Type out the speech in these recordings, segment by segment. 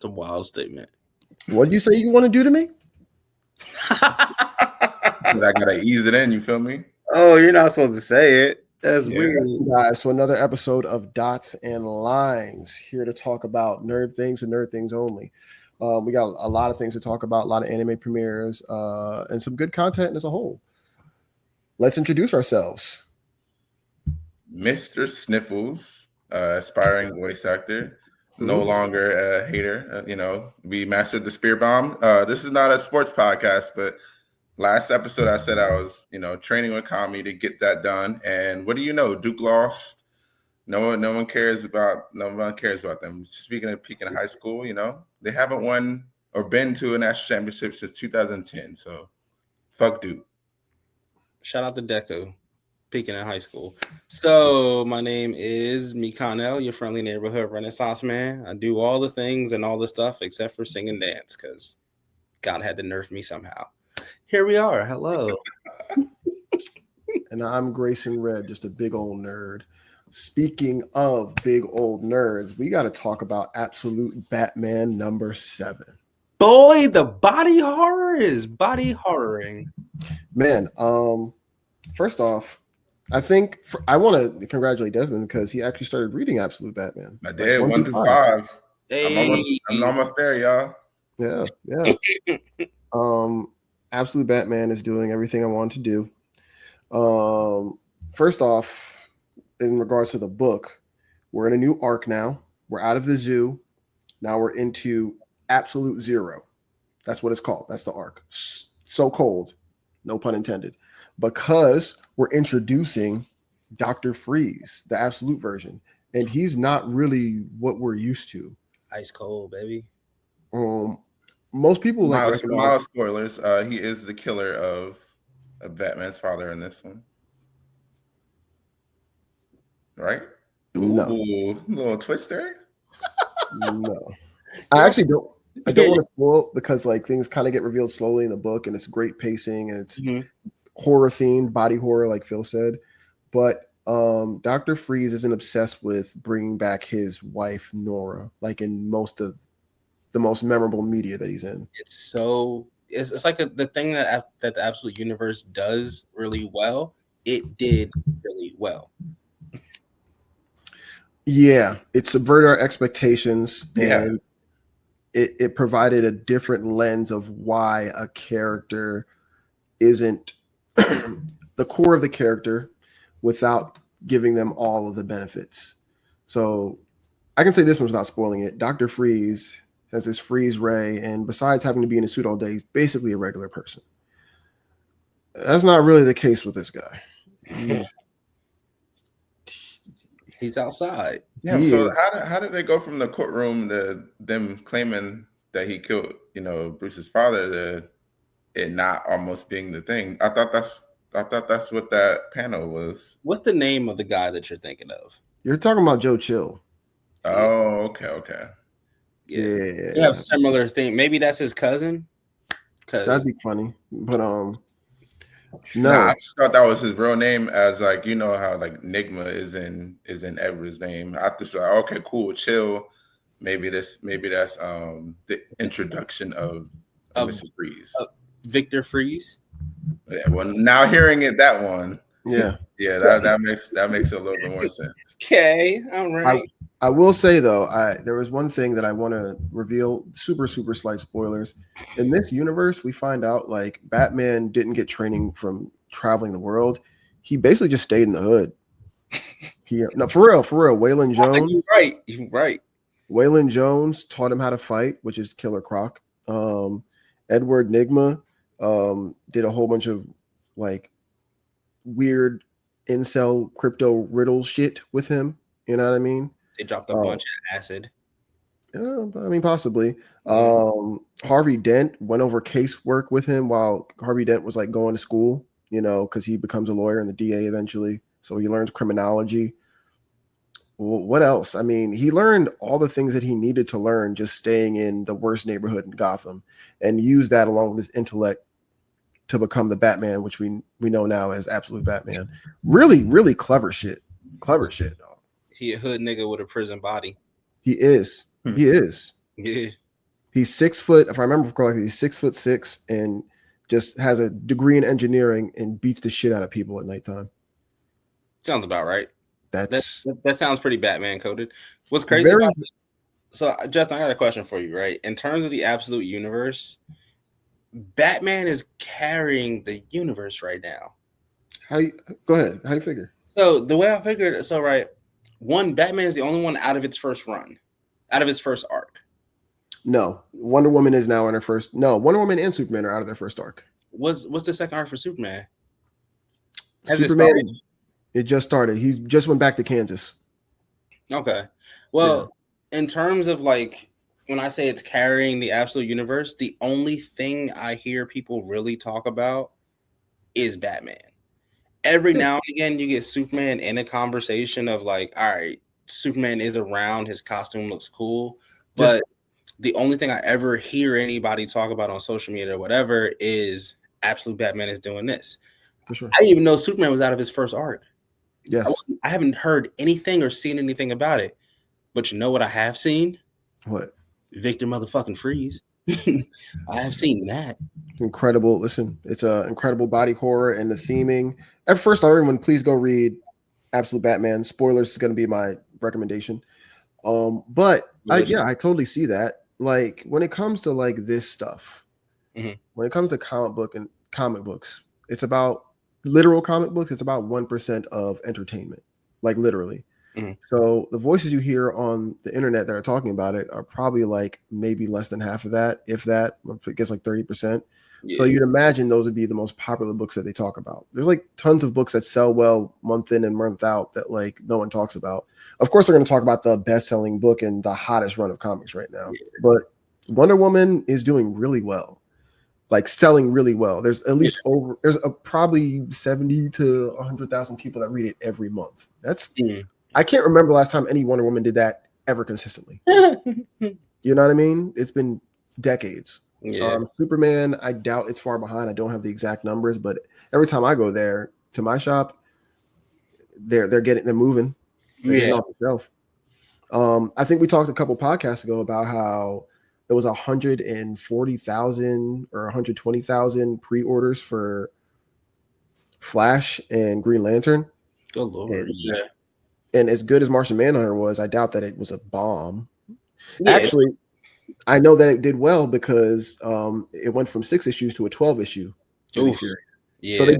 It's a wild statement. What did you say you want to do to me? I gotta ease it in. You feel me? Oh, you're not supposed to say it. That's weird. Guys, so another episode of Dots and Lines, here to talk about nerd things and nerd things only. We got a lot of things to talk about, a lot of anime premieres, and some good content as a whole. Let's introduce ourselves. Mr. Sniffles, aspiring voice actor, no longer a hater. We mastered the spear bomb. This is not a sports podcast, but last episode I said I was, training with Kami to get that done. And what do you know? Duke lost. No one cares about them. Speaking of peaking high school, they haven't won or been to a national championship since 2010. So fuck Duke. Shout out to Deku, peaking in high school. So my name is Mikano, your friendly neighborhood Renaissance man. I do all the things and all the stuff except for sing and dance because God had to nerf me somehow. Here we are. Hello. And I'm Grayson Red, just a big old nerd. Speaking of big old nerds, we got to talk about Absolute Batman #7. Boy, the body horror is body horroring. Man, first off, I think I want to congratulate Desmond because he actually started reading Absolute Batman. I did, 1 through 5. Hey. I'm almost there, y'all. Yeah. Absolute Batman is doing everything I wanted to do. First off, in regards to the book, we're in a new arc now. We're out of the zoo. Now we're into Absolute Zero. That's what it's called. That's the arc. So cold, no pun intended, because we're introducing Dr. Freeze, the absolute version. And he's not really what we're used to. Ice cold, baby. Most people mild spoilers. He is the killer of Batman's father in this one. Right? No. Ooh, little twist there. No. I actually don't. I don't want to spoil because things kind of get revealed slowly in the book, and it's great pacing and it's horror themed, body horror, like Phil said. But Dr. Freeze isn't obsessed with bringing back his wife Nora, like in most of the most memorable media that he's in. It's like the thing that the Absolute Universe does really well. It did really well. Yeah, it subverted our expectations, and it provided a different lens of why a character isn't the core of the character without giving them all of the benefits. So I can say this one's not spoiling it. Dr. Freeze has this freeze ray, and besides having to be in a suit all day, he's basically a regular person. That's not really the case with this guy. He's outside. Yeah. So how did they go from the courtroom to them claiming that he killed, Bruce's father, to it not almost being the thing? I thought that's what that panel was. What's the name of the guy that you're thinking of? You're talking about Joe Chill. Oh, okay. Yeah. They have similar thing. Maybe that's his cousin. That'd be funny, but no, I just thought that was his real name. As how Nigma is in Edward's name. I just thought, okay, cool, Chill. Maybe that's the introduction of Mr. Freeze, Victor Freeze. Yeah. Well, now hearing it, that one. Yeah. That makes a little bit more sense. Okay, all right. I will say though, there was one thing that I want to reveal. Super slight spoilers. In this universe, we find out Batman didn't get training from traveling the world. He basically just stayed in the hood. No, for real. Waylon Jones. You're right. Waylon Jones taught him how to fight, which is Killer Croc. Edward Nigma did a whole bunch of weird incel crypto riddle shit with him. You know what I mean? They dropped a bunch of acid. Yeah, I mean, possibly. Harvey Dent went over casework with him while Harvey Dent was going to school, because he becomes a lawyer and the DA eventually. So he learns criminology. Well, what else? I mean, he learned all the things that he needed to learn just staying in the worst neighborhood in Gotham, and used that along with his intellect to become the Batman, which we know now as Absolute Batman. Really, really clever shit. Clever shit, dog. He a hood nigga with a prison body. He is. He is. Yeah. He's 6 foot. If I remember correctly, he's 6'6" and just has a degree in engineering and beats the shit out of people at nighttime. Sounds about right. That's That sounds pretty Batman coded. What's crazy very. about this? So, Justin, I got a question for you, right? In terms of the absolute universe, Batman is carrying the universe right now. Go ahead. How you figure? So the way I figured, right, Batman is the only one out of its first run, out of its first arc. No, Wonder Woman is now in her first. No, Wonder Woman and Superman are out of their first arc. What's the second arc for Superman? Superman, it just started. He just went back to Kansas. Okay. Well, in terms of like when I say it's carrying the absolute universe, the only thing I hear people really talk about is Batman. Every now and again, you get Superman in a conversation of like, all right, Superman is around, his costume looks cool, but the only thing I ever hear anybody talk about on social media or whatever is absolute Batman is doing this. For sure. I didn't even know Superman was out of his first arc. Yes. I haven't heard anything or seen anything about it. But you know what I have seen? What? Victor motherfucking Freeze. I have seen that. Incredible. Listen, it's an incredible body horror and the theming. At first, everyone, please go read Absolute Batman. Spoilers is going to be my recommendation. But I totally see that. Like when it comes to like this stuff, when it comes to comic books, it's about literal comic books. It's about 1% of entertainment, like literally. So the voices you hear on the internet that are talking about it are probably like maybe less than half of that, if that. I guess like 30%. Yeah. So you'd imagine those would be the most popular books that they talk about. There's like tons of books that sell well month in and month out that like no one talks about. Of course, they're going to talk about the best-selling book and the hottest run of comics right now. Yeah. But Wonder Woman is doing really well, like selling really well. There's at least probably 70 to 100,000 people that read it every month. That's I can't remember the last time any Wonder Woman did that ever consistently. You know what I mean? It's been decades. Yeah. Superman, I doubt it's far behind. I don't have the exact numbers, but every time I go there to my shop, they're moving. They're off the shelf. I think we talked a couple podcasts ago about how there was 140,000 or 120,000 pre-orders for Flash and Green Lantern. Good Lord. And as good as Martian Manhunter was, I doubt that it was a bomb. Yeah. Actually, I know that it did well because it went from 6 issues to a 12 issue series. Yeah. So they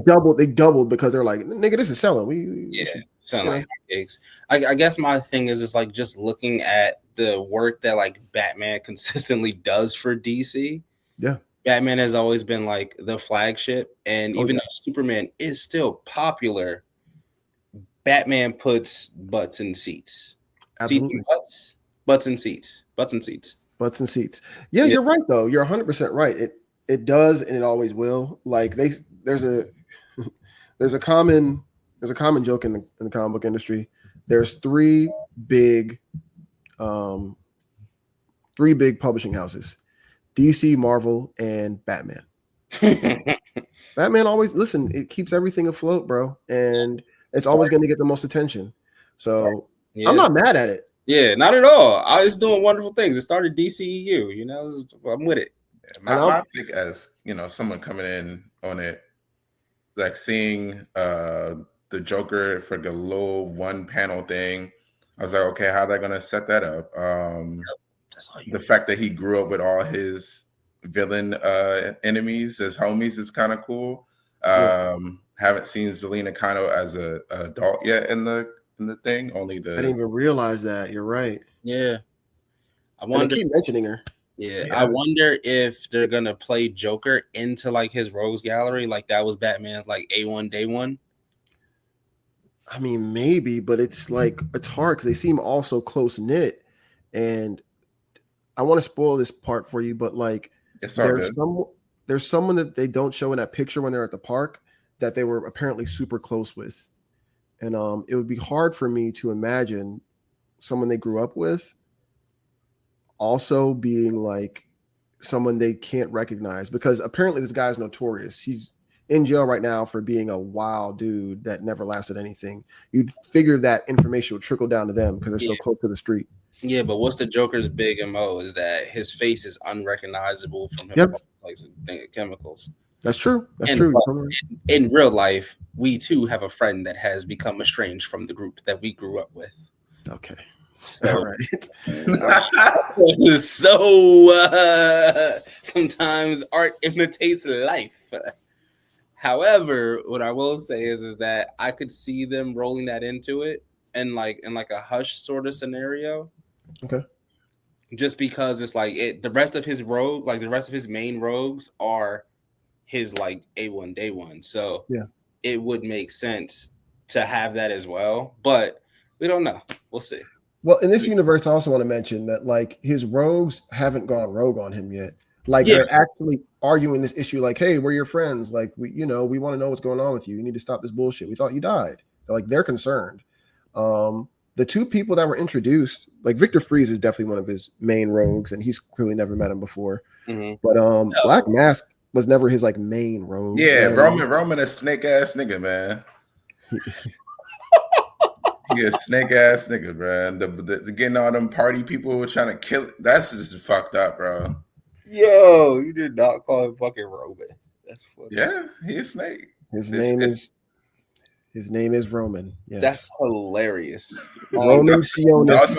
doubled because they're like, nigga, this is selling. Selling like gigs. I guess my thing is like just looking at the work that like Batman consistently does for DC. Yeah. Batman has always been like the flagship, and even though Superman is still popular, Batman puts butts in seats. Absolutely. Seats and butts. Butts and seats. Butts and seats. Butts and seats. Yeah, you're right though. You're 100% right. It does, and it always will. Like there's a common joke in the comic book industry. There's three big publishing houses: DC, Marvel, and Batman. Batman always it keeps everything afloat, bro, and it's always going to get the most attention. So I'm not mad at it. Yeah, not at all. It's doing wonderful things. It started DCEU, I'm with it. My take as someone coming in on it, like seeing the Joker for the little one panel thing. I was like, okay, how are they gonna set that up? The fact that he grew up with all his villain enemies as homies is kind of cool. Haven't seen Zelina Kano as a adult yet in the thing. I didn't even realize that. You're right. Yeah, I keep mentioning her. Yeah, I wonder if they're gonna play Joker into like his rogues gallery, like that was Batman's like A1 Day One. I mean, maybe, but it's hard because they seem all so close knit, and I want to spoil this part for you, but like there's someone that they don't show in that picture when they're at the park that they were apparently super close with, and it would be hard for me to imagine someone they grew up with also being like someone they can't recognize, because apparently this guy's notorious. He's in jail right now for being a wild dude that never lasted anything. You'd figure that information would trickle down to them because they're so close to the street. Yeah, but what's the Joker's big MO is that his face is unrecognizable from him Yep, like chemicals. that's true. That's And true. plus, in real life, we too have a friend that has become estranged from the group that we grew up with. Okay. So, all right. Sometimes art imitates life. However, what I will say is that I could see them rolling that into it and like in like a hush sort of scenario. Okay. Just because it's like the rest of his rogue, like the rest of his main rogues are his like A1 day one. So yeah, it would make sense to have that as well. But we don't know. We'll see. Well, in this universe, I also want to mention that like his rogues haven't gone rogue on him yet. Like they're actually arguing this issue, like, hey, we're your friends. Like we want to know what's going on with you. You need to stop this bullshit. We thought you died. They're concerned. The two people that were introduced, like Victor Freeze is definitely one of his main rogues, and he's clearly never met him before. Mm-hmm. But Black Mask was never his like main rogue. Yeah, Roman a snake ass nigga, man. He a snake ass nigga, bro. The getting all them party people trying to kill it. That's just fucked up, bro. Yo, you did not call him fucking Roman. That's funny. Yeah, he's a snake. His name is Roman. Yes. That's hilarious. Roman Sionis.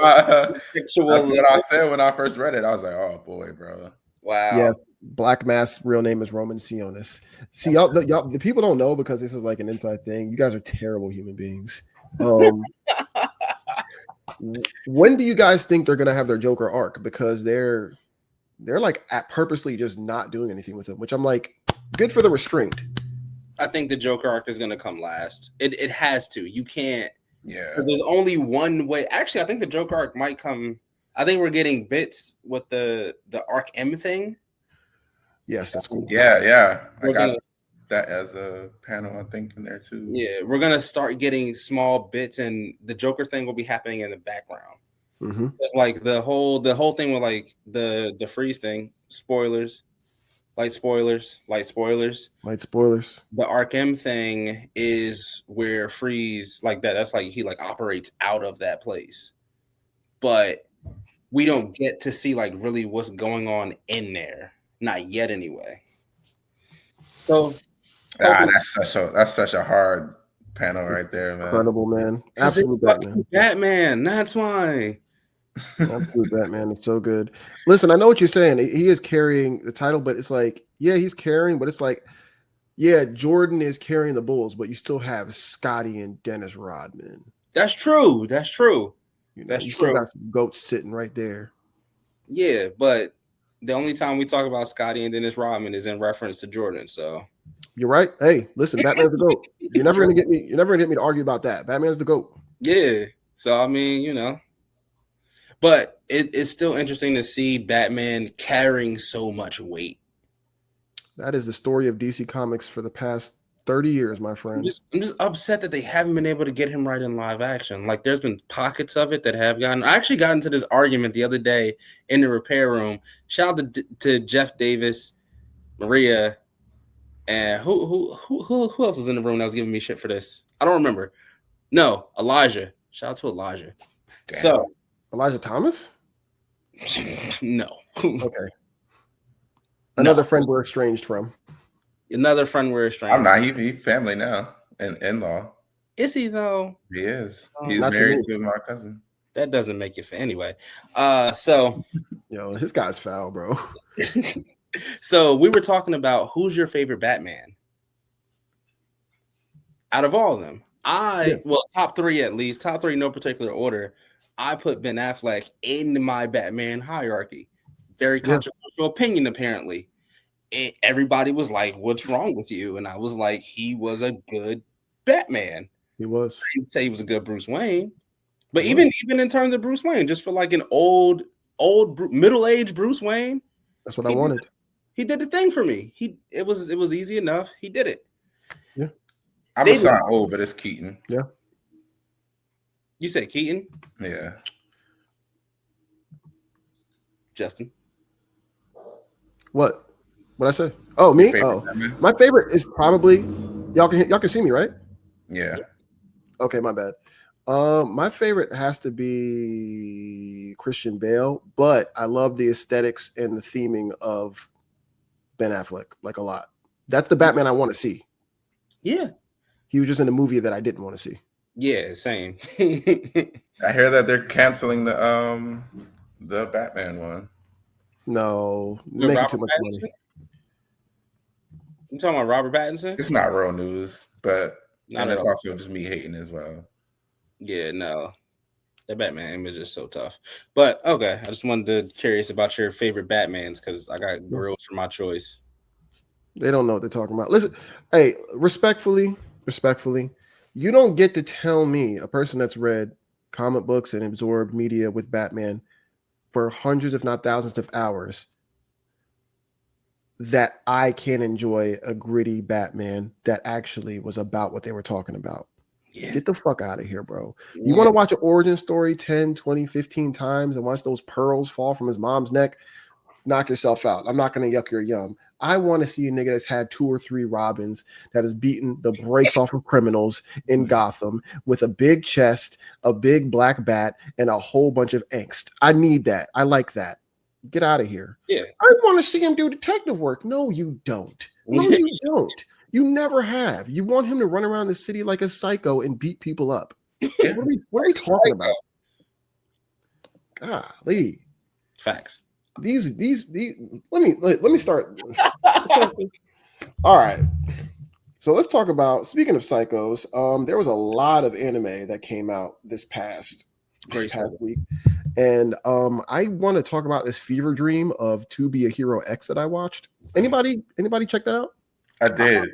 That's what I said when I first read it. I was like, oh boy, bro. Wow. Yeah, Black Mask's real name is Roman Sionis. See, y'all, the people don't know because this is like an inside thing. You guys are terrible human beings. When do you guys think they're gonna have their Joker arc? Because they're like purposely just not doing anything with him, which I'm like, good for the restraint. I think the Joker arc is gonna come last. It has to. You can't. Yeah. There's only one way. Actually, I think the Joker arc might come. I think we're getting bits with the Arc M thing. Yes, that's cool. Yeah. I got that as a panel, I think, in there too. Yeah, we're gonna start getting small bits, and the Joker thing will be happening in the background. Mm-hmm. It's like the whole thing with like the freeze thing. Spoilers. Light spoilers. The Arc M thing is where Freeze like that. That's like he like operates out of that place, but we don't get to see like really what's going on in there. Not yet, anyway. So that's such a hard panel right there, man. Incredible, man. Absolute Batman. That's why. Absolute Batman. It's so good. Listen, I know what you're saying. He is carrying the title, but it's like, yeah, he's carrying, but it's like, yeah, Jordan is carrying the Bulls, but you still have Scotty and Dennis Rodman. That's true. You still got some goats sitting right there. Yeah, but the only time we talk about Scotty and Dennis Rodman is in reference to Jordan. So you're right. Hey, listen, Batman's the GOAT. You're never gonna get me to argue about that. Batman's the GOAT. Yeah. So I mean, but it's still interesting to see Batman carrying so much weight. That is the story of DC Comics for the past 30 years, my friend. I'm just upset that they haven't been able to get him right in live action. Like there's been pockets of it that have gotten. I actually got into this argument the other day in the repair room. Shout out to Jeff Davis, Maria, and who else was in the room that was giving me shit for this? I don't remember. No, Elijah. Shout out to Elijah. Damn. So Elijah Thomas? No. Okay. Another friend we're estranged from. Another friend we're estranged. I'm not. He family now and in-law. Is he though? He is. He's married to my cousin. That doesn't make it anyway. So yo, this guy's foul, bro. So we were talking about who's your favorite Batman out of all of them. Well, top three at least. Top three, no particular order. I put Ben Affleck in my Batman hierarchy. Very controversial opinion, apparently. Everybody was like, "What's wrong with you?" And I was like, "He was a good Batman." He was. I didn't say he was a good Bruce Wayne, but even in terms of Bruce Wayne, just for like an old middle-aged Bruce Wayne, that's what I wanted. He did the thing for me. It was easy enough. He did it. Yeah. I'm gonna sound old, but it's Keaton. Yeah. You said Keaton? Yeah. Justin. What I say? Oh, me? My favorite is probably y'all can see me, right? Yeah. Okay, my bad. My favorite has to be Christian Bale, but I love the aesthetics and the theming of Ben Affleck like a lot. That's the Batman I want to see. Yeah. He was just in a movie that I didn't want to see. Yeah, same. I hear that they're canceling the Batman one. No, With making Robert too much Pattinson? money. You talking about Robert Pattinson? It's not real news, but Not and at it's all. also just me hating as well. Yeah, no. The Batman image is so tough. But okay, I just wanted to curious about your favorite Batmans because I got girls for my choice. They don't know what they're talking about. Listen, hey, respectfully, you don't get to tell me, a person that's read comic books and absorbed media with Batman for hundreds, if not thousands of hours, that I can enjoy a gritty Batman that actually was about what they were talking about. Yeah. Get the fuck out of here, bro. Yeah. You want to watch an origin story 10, 20, 15 times and watch those pearls fall from his mom's neck? Knock yourself out. I'm not going to yuck your yum. I want to see a nigga that's had 2 or 3 Robins, that has beaten the brakes off of criminals in Gotham with a big chest, a big black bat, and a whole bunch of angst. I need that. I like that. Get out of here. Yeah. I want to see him do detective work. No, you don't. No, you don't. You never have. You want him to run around the city like a psycho and beat people up. What are we talking about? Golly. Facts. These let me start. All right. So let's talk about, speaking of psychos, there was a lot of anime that came out this past week. And I want to talk about this fever dream of To Be a Hero X that I watched. Anybody check that out? I did.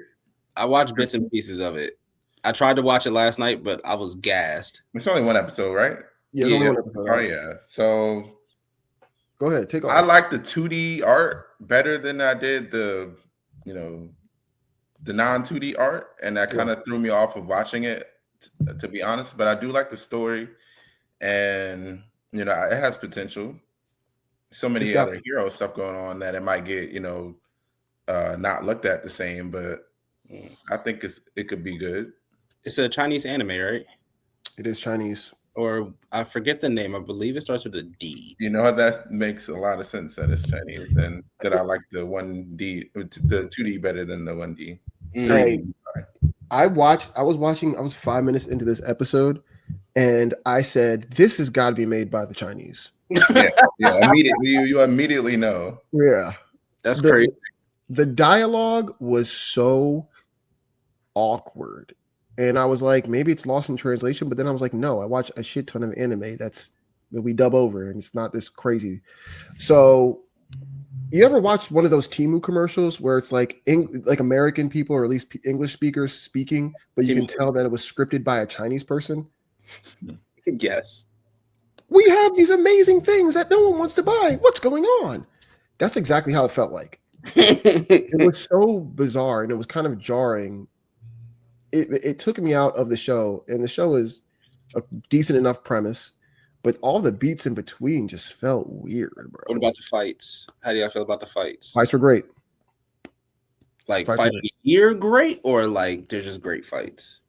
I watched bits and pieces of it. I tried to watch it last night, but I was gassed. It's only one episode, right? Yeah. Yeah. Only one episode. Oh yeah. So Go ahead, take off. I like the 2D art better than I did the non-2D art, and that kind of threw me off of watching it, to be honest. But I do like the story, and it has potential. So many other hero stuff going on that it might get not looked at the same, but I think it could be good. It's a Chinese anime, right? It is Chinese. Or I forget the name. I believe it starts with a D. That makes a lot of sense that it's Chinese, and that I like the 1D, the 2D better than the 1D. Hey, I was 5 minutes into this episode, and I said, this has got to be made by the Chinese. Yeah, immediately you immediately know. Yeah, that's crazy. The dialogue was so awkward, and I was like, maybe it's lost in translation. But then I was like, no, I watch a shit ton of anime that we dub over, and it's not this crazy. So, you ever watched one of those Temu commercials where it's like American people, or at least English speakers speaking, but you can tell that it was scripted by a Chinese person? Yes. We have these amazing things that no one wants to buy. What's going on? That's exactly how it felt like. It was so bizarre, and it was kind of jarring. It took me out of the show, and the show is a decent enough premise, but all the beats in between just felt weird, bro. What about the fights? How do y'all feel about the fights? Fights were great. Like fighting here great, or like they're just great fights?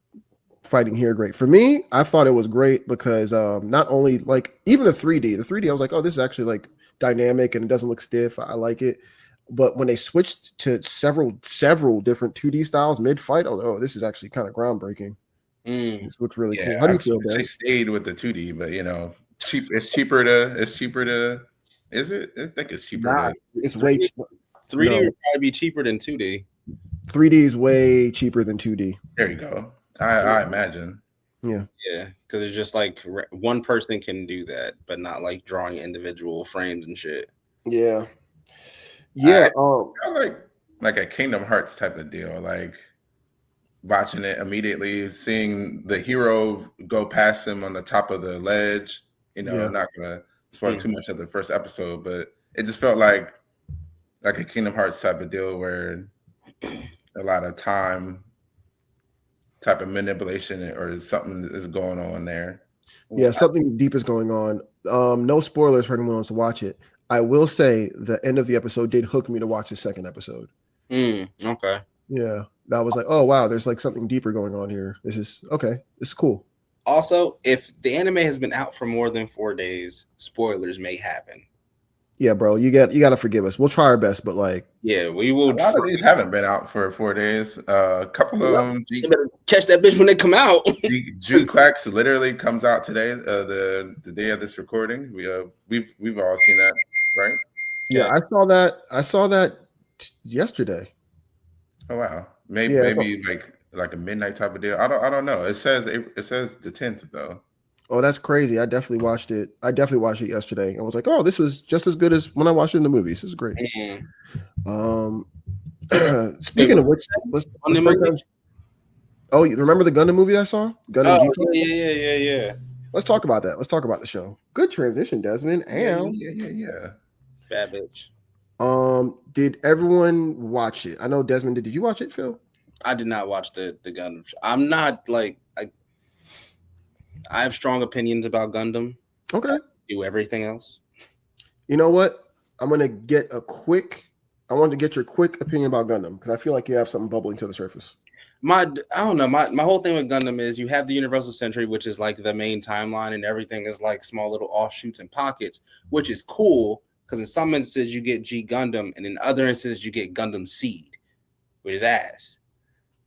Fighting here great. For me, I thought it was great because not only like even the 3D, I was like, oh, this is actually like dynamic and it doesn't look stiff. I like it. But when they switched to several different 2D styles mid-fight, oh, this is actually kind of groundbreaking. This looks really cool. How do you feel, Dan? They stayed with the 2D, but it's cheaper to. Is it? I think it's cheaper. It's way cheaper. 3D would probably be cheaper than 2D. 3D is way cheaper than 2D. There you go. I imagine. Yeah, because it's just like one person can do that, but not like drawing individual frames and shit. Yeah. Like a Kingdom Hearts type of deal, like watching it immediately, seeing the hero go past him on the top of the ledge. I'm not gonna spoil too much of the first episode, but it just felt like a Kingdom Hearts type of deal where a lot of time type of manipulation or something is going on there. Yeah, something deep is going on. No spoilers for anyone who wants to watch it. I will say the end of the episode did hook me to watch the second episode. Okay. Yeah, that was like, oh wow, there's like something deeper going on here. This is okay. This is cool. Also, if the anime has been out for more than 4 days, spoilers may happen. Yeah, bro, you got to forgive us. We'll try our best, but like, yeah, we will. A lot of these haven't been out for 4 days. A couple of them. You better catch that bitch when they come out. Quacks literally comes out today. The day of this recording. We've all seen that, right? Yeah, I saw that yesterday. Oh wow, maybe like a midnight type of deal. I don't know. It says the 10th though. Oh, that's crazy. I definitely watched it. Yesterday. I was like, oh, this was just as good as when I watched it in the movies. This is great. Speaking of which, let's break down. Oh, you remember the Gundam movie I saw? Gundam G? Yeah. Let's talk about that. Let's talk about the show. Good transition, Desmond. Yeah. Bad bitch. Did everyone watch it? I know Desmond did. Did you watch it, Phil? I did not watch the Gundam show. I'm not like I have strong opinions about Gundam. Okay. I do everything else. You know what? I want to get your quick opinion about Gundam because I feel like you have something bubbling to the surface. I don't know. My whole thing with Gundam is you have the Universal Century, which is like the main timeline, and everything is like small little offshoots and pockets, which is cool because in some instances you get G Gundam, and in other instances you get Gundam Seed, which is ass.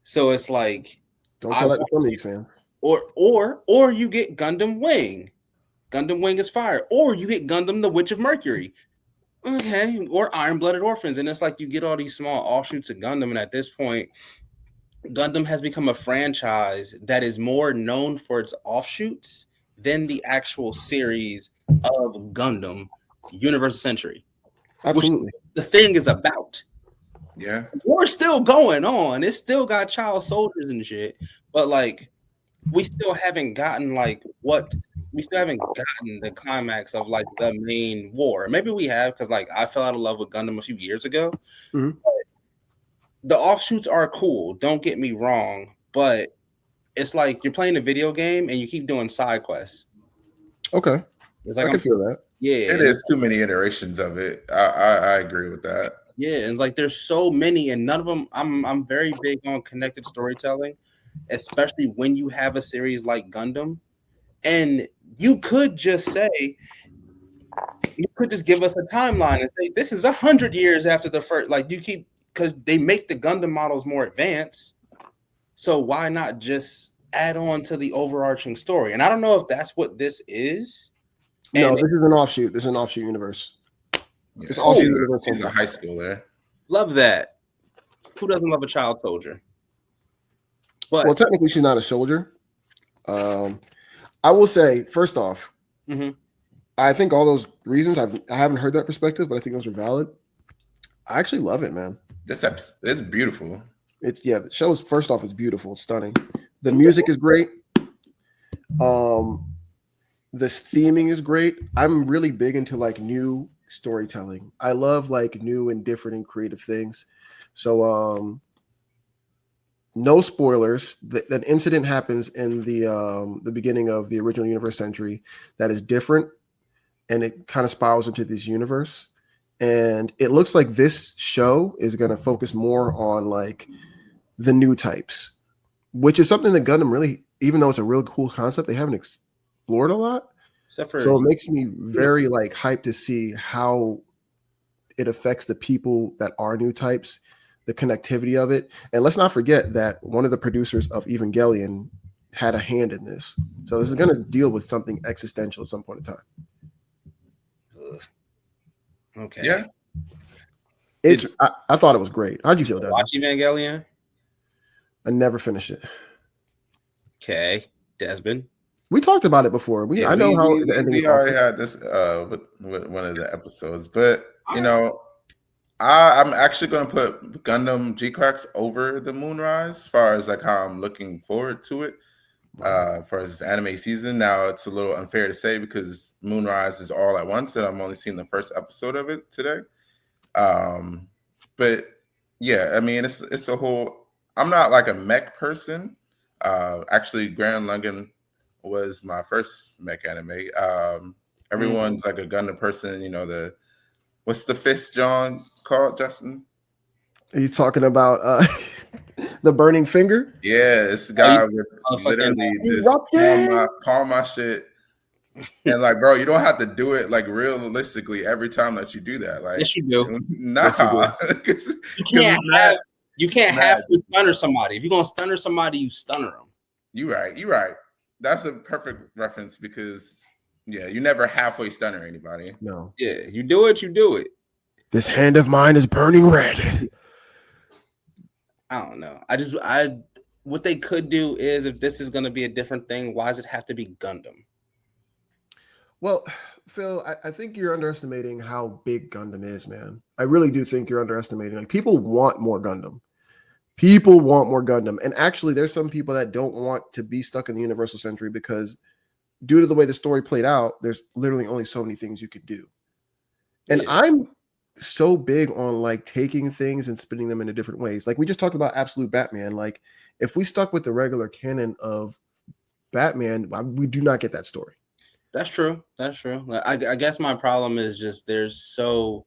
So it's like don't tell that to some of these fans. Or you get Gundam Wing. Gundam Wing is fire. Or you get Gundam the Witch of Mercury. Okay. Or Iron-Blooded Orphans. And it's like you get all these small offshoots of Gundam. And at this point, Gundam has become a franchise that is more known for its offshoots than the actual series of Gundam Universal Century. Absolutely. Which the thing is about. Yeah. We're still going on. It's still got child soldiers and shit. But like, we still haven't gotten the climax of like the main war. Maybe we have because like I fell out of love with Gundam a few years ago. Mm-hmm. The offshoots are cool, don't get me wrong, but it's like you're playing a video game and you keep doing side quests. Okay. It's like I can feel that. Yeah. It is too many iterations of it. I agree with that. Yeah, it's like there's so many and none of them I'm very big on connected storytelling. Especially when you have a series like Gundam, and you could just give us a timeline and say this is 100 years after the first. Like you keep because they make the Gundam models more advanced, so why not just add on to the overarching story? And I don't know if that's what this is. No, this is an offshoot. This is an offshoot universe. Yeah, she's a high schooler. Love that. Who doesn't love a child soldier? But, well, technically, she's not a soldier. I will say, first off, I think all those reasons I haven't heard that perspective, but I think those are valid. I actually love it, man. It's beautiful. The show is first off, it's beautiful, it's stunning. The music is great. This theming is great. I'm really big into like new storytelling. I love like new and different and creative things. So, no spoilers. That incident happens in the beginning of the original Universe Century that is different, and it kind of spirals into this universe. And it looks like this show is going to focus more on like the new types, which is something that Gundam really, even though it's a real cool concept, they haven't explored a lot. So it makes me very like hyped to see how it affects the people that are new types, the connectivity of it. And let's not forget that one of the producers of Evangelion had a hand in this. So this is going to deal with something existential at some point in time. Okay. Yeah. I thought it was great. How'd you feel, Devin? Watch Evangelion? I never finished it. Okay. Desmond? We talked about it before. We already had this with one of the episodes, but you know, I'm actually going to put Gundam G-Cracks over the Moonrise as far as like how I'm looking forward to it for this anime season. Now it's a little unfair to say because Moonrise is all at once and I'm only seeing the first episode of it today. But yeah, I mean, it's a whole, I'm not like a mech person. Actually, Grand Lungen was my first mech anime. Everyone's like a Gundam person, you know, what's the fist John called, Justin? Are you talking about The burning finger. Yeah, this guy would literally just palm my shit. And like, bro, you don't have to do it like realistically every time that you do that. Like, yes, you do. Nah, yes, you can't halfway stunner somebody. If you're gonna stunner somebody, you stunner them. You right. That's a perfect reference because you never halfway stunner anybody. No. Yeah, you do it. This hand of mine is burning red. I don't know. What they could do is, if this is gonna be a different thing, why does it have to be Gundam? Well, Phil, I think you're underestimating how big Gundam is, man. I really do think you're underestimating. Like, people want more Gundam. People want more Gundam. And actually, there's some people that don't want to be stuck in the Universal Century because due to the way the story played out, there's literally only so many things you could do. And I'm so big on like taking things and spinning them into different ways. Like we just talked about Absolute Batman. Like if we stuck with the regular canon of Batman, we do not get that story. That's true. I guess my problem is just there's so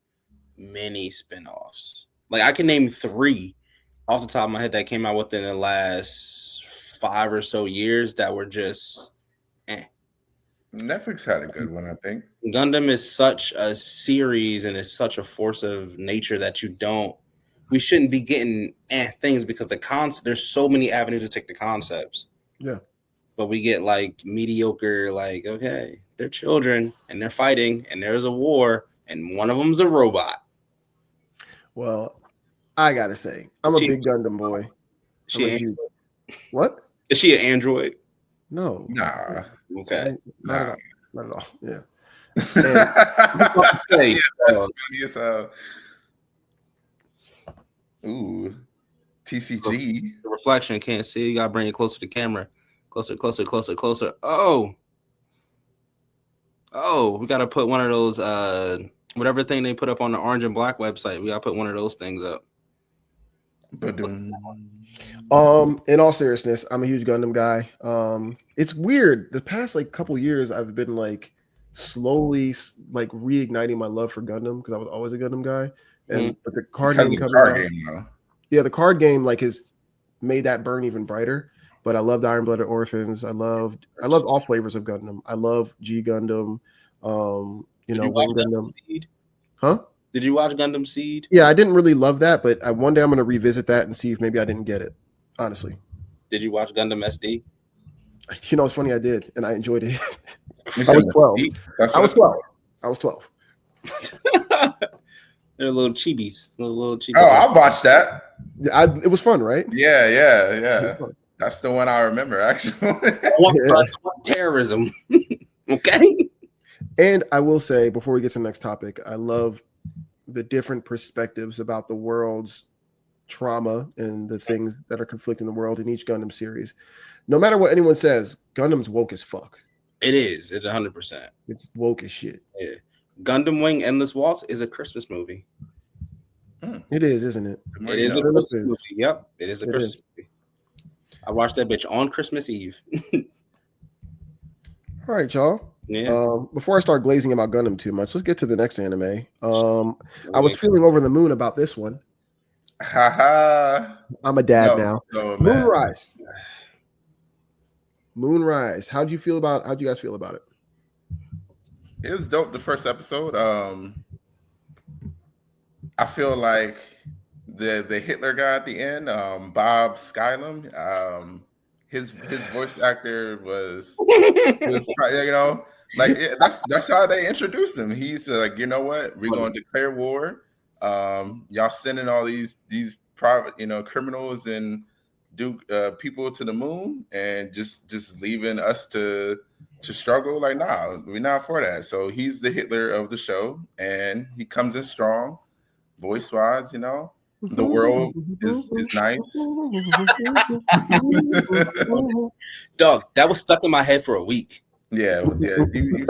many spinoffs. Like I can name 3 off the top of my head that came out within the last 5 or so years that were just Netflix had a good one, I think. Gundam is such a series and it's such a force of nature that we shouldn't be getting things because there's so many avenues to take the concepts. Yeah. But we get like mediocre, like, okay, they're children and they're fighting and there's a war and one of them's a robot. Well, I gotta say, I'm a big Gundam boy. What? Is she an android? No. Nah. Okay. Not at all. Yeah. That's funny as hell. Ooh. TCG. The reflection can't see. You gotta bring it closer to the camera. Closer. Oh, we gotta put one of those whatever thing they put up on the orange and black website. We gotta put one of those things up. In all seriousness, I'm a huge Gundam guy. It's weird. The past like couple years, I've been like slowly like reigniting my love for Gundam because I was always a Gundam guy. And but the card game coming out, the card game like has made that burn even brighter. But I loved Iron Blooded Orphans. I loved all flavors of Gundam. I love G Gundam. Wing Gundam. Huh? Did you watch Gundam Seed? Yeah, I didn't really love that, but one day I'm going to revisit that and see if maybe I didn't get it. Honestly. Did you watch Gundam SD? You know, it's funny. I did, and I enjoyed it. I was 12. I was 12. They're little chibis. Little chibis. Oh, I watched that. It was fun, right? Yeah. That's the one I remember, actually. Terrorism. Okay. And I will say, before we get to the next topic, I love the different perspectives about the world's trauma and the things that are conflicting the world in each Gundam series. No matter what anyone says, Gundam's woke as fuck. It is. It's 100%. It's woke as shit. Yeah. Gundam Wing Endless Waltz is a Christmas movie. It is, isn't it? It is a Christmas movie. Yep. It is a Christmas movie. I watched that bitch on Christmas Eve. All right, y'all. Yeah. Before I start glazing about Gundam too much, let's get to the next anime. I was feeling over the moon about this one. I'm a dad now. Moonrise. How'd you guys feel about it? It was dope. The first episode. I feel like the Hitler guy at the end, Bob Skylum, his voice actor was that's how they introduced him. He's like, you know what, we're going to declare war. Y'all sending all these private criminals and people to the moon and just leaving us to struggle. Like, nah, we're not for that. So he's the Hitler of the show, and he comes in strong, voice wise. The world is nice. Dog, that was stuck in my head for a week. Yeah. You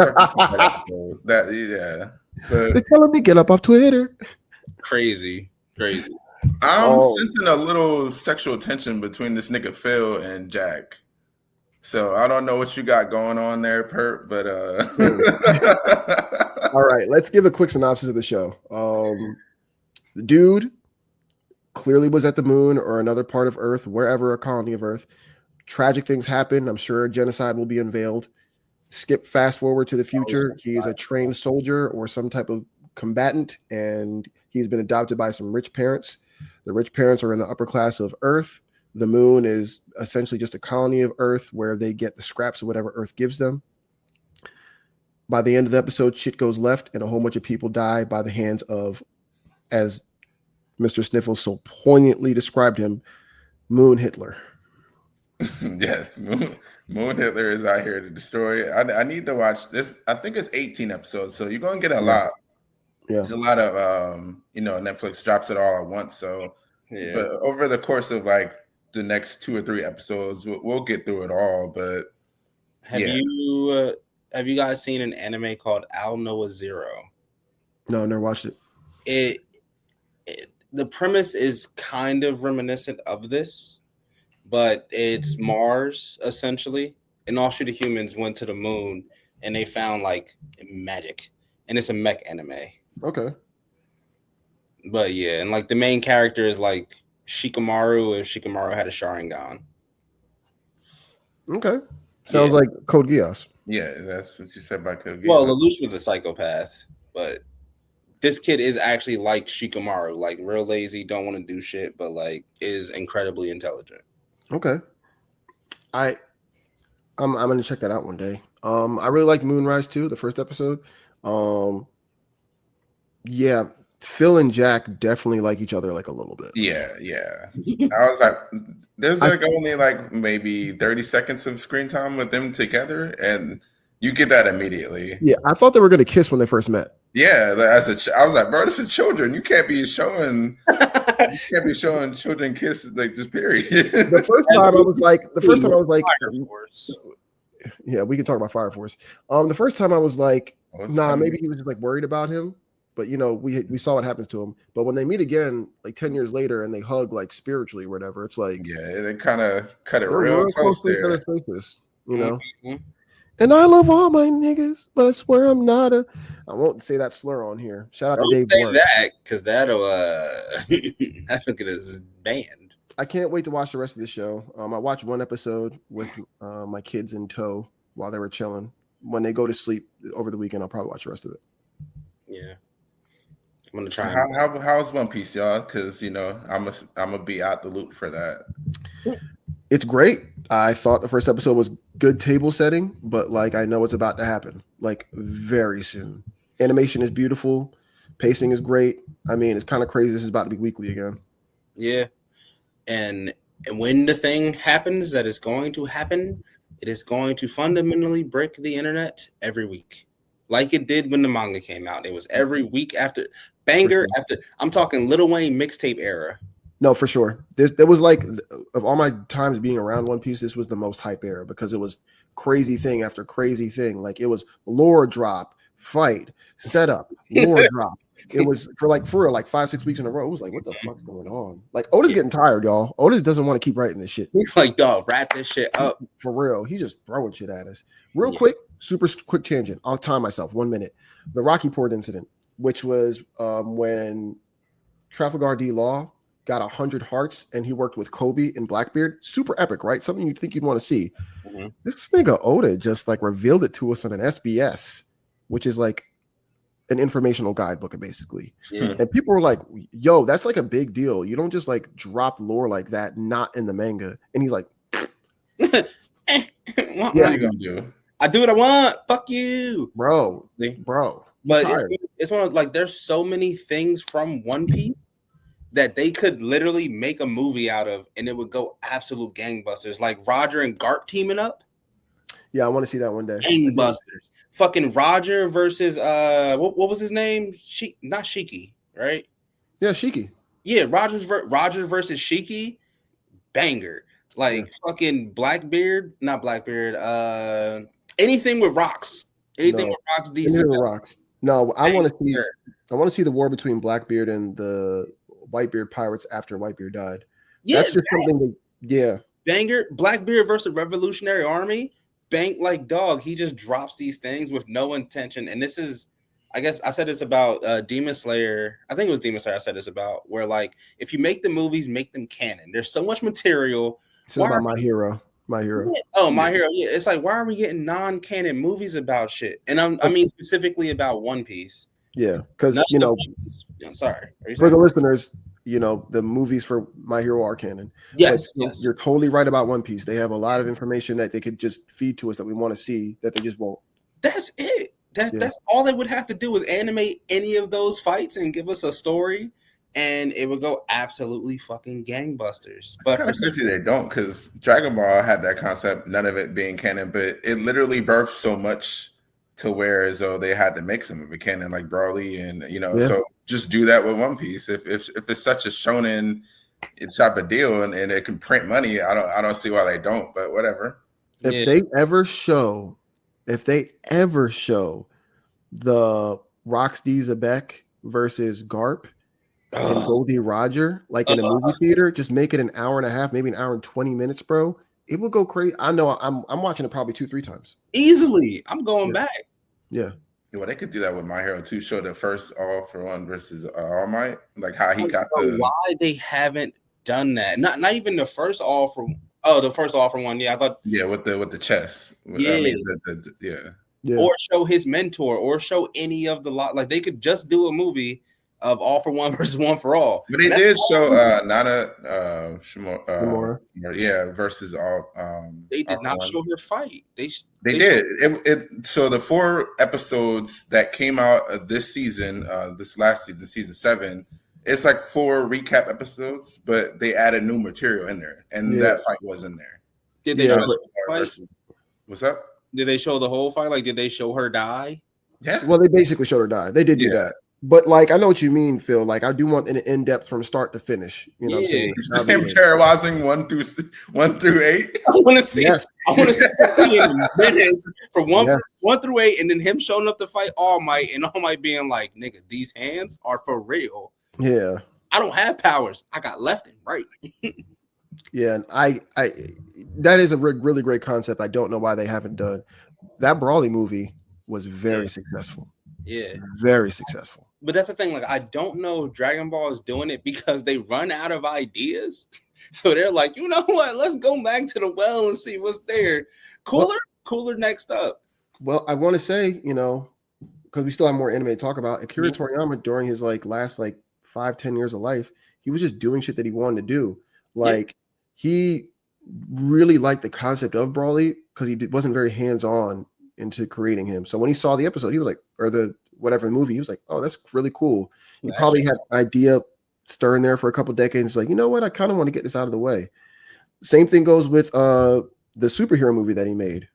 that. Yeah. But they're telling me get up off Twitter. Crazy. I'm sensing a little sexual tension between this nigga Phil and Jack. So I don't know what you got going on there, Perp, but all right, let's give a quick synopsis of the show. The dude clearly was at the moon or another part of Earth, wherever, a colony of Earth. Tragic things happen. I'm sure genocide will be unveiled. Skip fast forward to the future. He is a trained soldier or some type of combatant, and he's been adopted by some rich parents. The rich parents are in the upper class of Earth. The moon is essentially just a colony of Earth where they get the scraps of whatever Earth gives them. By the end of the episode, shit goes left, and a whole bunch of people die by the hands of, as Mr. Sniffles so poignantly described him, Moon Hitler. Yes, Moon Hitler is out here to destroy. I need to watch this. I think it's 18 episodes, so you're gonna get a lot. Yeah, there's a lot of Netflix drops it all at once. So, but over the course of like the next 2 or 3 episodes, we'll get through it all. But have you guys seen an anime called Al Noah Zero? No, I never watched it. The premise is kind of reminiscent of this, but it's Mars essentially, and all the humans went to the moon and they found like magic, and it's a mech anime. Okay. But yeah, and like the main character is like Shikamaru if Shikamaru had a Sharingan. Okay. Sounds like Code Geass. Yeah, that's what you said about Code Geass. Well, Lelouch was a psychopath, but this kid is actually like Shikamaru, like real lazy, don't want to do shit, but like is incredibly intelligent. Okay. I'm gonna check that out one day. I really like Moonrise too, the first episode. Yeah, Phil and Jack definitely like each other like a little bit. Yeah. I was like, there's like only like maybe 30 seconds of screen time with them together, and you get that immediately. Yeah, I thought they were gonna kiss when they first met. Yeah, I was like, bro, this is children. You can't be showing children kiss like just period. The first time I was like, yeah, we can talk about Fire Force. The first time I was like, maybe he was just like worried about him. But we saw what happens to him. But when they meet again, like 10 years later, and they hug like spiritually or whatever, it's like they kind of cut it real close there. Faces, Mm-hmm. And I love all my niggas, but I swear I'm not a. I won't say that slur on here. Shout out to Dave. Don't say that because that'll get us banned. I can't wait to watch the rest of the show. I watched one episode with my kids in tow while they were chilling. When they go to sleep over the weekend, I'll probably watch the rest of it. Yeah. I'm gonna try. How's One Piece, y'all? Because I'm gonna be out the loop for that. It's great. I thought the first episode was good table setting, but like I know what's about to happen like very soon. Animation is beautiful, pacing is great. I mean, it's kind of crazy. This is about to be weekly again. Yeah, and when the thing happens that is going to happen, it is going to fundamentally break the internet every week. Like it did when the manga came out. It was every week after banger after. I'm talking Lil Wayne mixtape era. No, for sure. There was like, of all my times being around One Piece, this was the most hype era because it was crazy thing after crazy thing. Like it was lore drop, fight, setup, lore drop. It was for like 5-6 weeks in a row. It was like, what the fuck's going on? Like Oda's getting tired, y'all. Oda doesn't want to keep writing this shit. He's like, dog, wrap this shit up. For real. He's just throwing shit at us. Real quick, super quick tangent. I'll time myself 1 minute. The Rocky Port incident, which was when Trafalgar D. Law got 100 hearts and he worked with Kobe and Blackbeard. Super epic, right? Something you'd think you'd want to see. Mm-hmm. This nigga Oda just like revealed it to us on an SBS, which is like an informational guidebook, basically. Yeah. And people were like, yo, that's like a big deal. You don't just like drop lore like that, not in the manga. And he's like, what are you gonna do? I do what I want. Fuck you. Bro. But it's one of like, there's so many things from One Piece that they could literally make a movie out of and it would go absolute gangbusters. Like Roger and Garp teaming up. Yeah, I want to see that one day. Gangbusters. Fucking Roger versus what was his name? Not Shiki, right? Yeah, Shiki. Yeah, Roger versus Shiki, banger. Like fucking not Blackbeard. Anything with rocks. Anything with rocks. Anything with rocks. No, I want to see the war between Blackbeard and the Whitebeard pirates after Whitebeard died. Yeah, that's just something. Banger. Blackbeard versus Revolutionary Army. Bank like dog. He just drops these things with no intention. And this is, I guess I said this about Demon Slayer. I think it was Demon Slayer I said this about, where like if you make the movies, make them canon. There's so much material. This is about My Hero. My Hero. Oh, My Hero. Yeah, it's like, why are we getting non-canon movies about shit? And I mean specifically about One Piece. Yeah, because I'm sorry. For the listeners, the movies for My Hero are canon. Yes, but yes. You're totally right about One Piece. They have a lot of information that they could just feed to us that we want to see that they just won't. That's it. That's all they would have to do is animate any of those fights and give us a story, and it would go absolutely fucking gangbusters. But for crazy they don't, because Dragon Ball had that concept, none of it being canon, but it literally birthed so much to where as though they had to make some of it canon, like Broly, and so just do that with One Piece. If it's such a shonen type of deal and it can print money, I don't see why they don't, but whatever. If they ever show the Rocksteady Zebek versus Garp and Goldie Roger, like in a movie theater, just make it an hour and a half, maybe an hour and 20 minutes, bro. It will go crazy. I know I'm watching it probably 2-3 times. Easily. I'm going back. Yeah. Well, they could do that with My Hero too. Show the first All for One versus All Might, like how he got the. Why they haven't done that? Not even the first All for. Oh, the first All for One. Yeah, I thought. Yeah, with the chess. Yeah. I mean, yeah. Or show his mentor, or show any of the lot. Like they could just do a movie of All for One versus One for All. But they did show Nana Shimura. versus all. They did not show her fight. They did. So the 4 episodes that came out this season, this last season, season 7, it's like 4 recap episodes, but they added new material in there, and that fight was in there. Did they show what's up? Did they show the whole fight? Like, did they show her die? Yeah. Well, they basically showed her die. They did do that. But like, I know what you mean, Phil. Like, I do want an in-depth from start to finish. You know what I'm saying? Him terrorizing 1 through 8. I want to see. Yes. I want to see in minutes from 1 through 8, and then him showing up to fight All Might, and All Might being like, "Nigga, these hands are for real. Yeah. I don't have powers. I got left and right." Yeah, and I that is a really great concept. I don't know why they haven't done that. Brawly movie was very successful. Yeah, very successful. But that's the thing. Like, I don't know if Dragon Ball is doing it because they run out of ideas. So they're like, you know what? Let's go back to the well and see what's there. Cooler next up. Well, I want to say, because we still have more anime to talk about. Akira Toriyama, during his last 5-10 years of life, he was just doing shit that he wanted to do. He really liked the concept of Brawly because he wasn't very hands-on into creating him. So when he saw the episode, he was like, or the movie, he was like, oh, that's really cool. He probably had an idea stirring there for a couple decades. Like, you know what? I kind of want to get this out of the way. Same thing goes with the superhero movie that he made.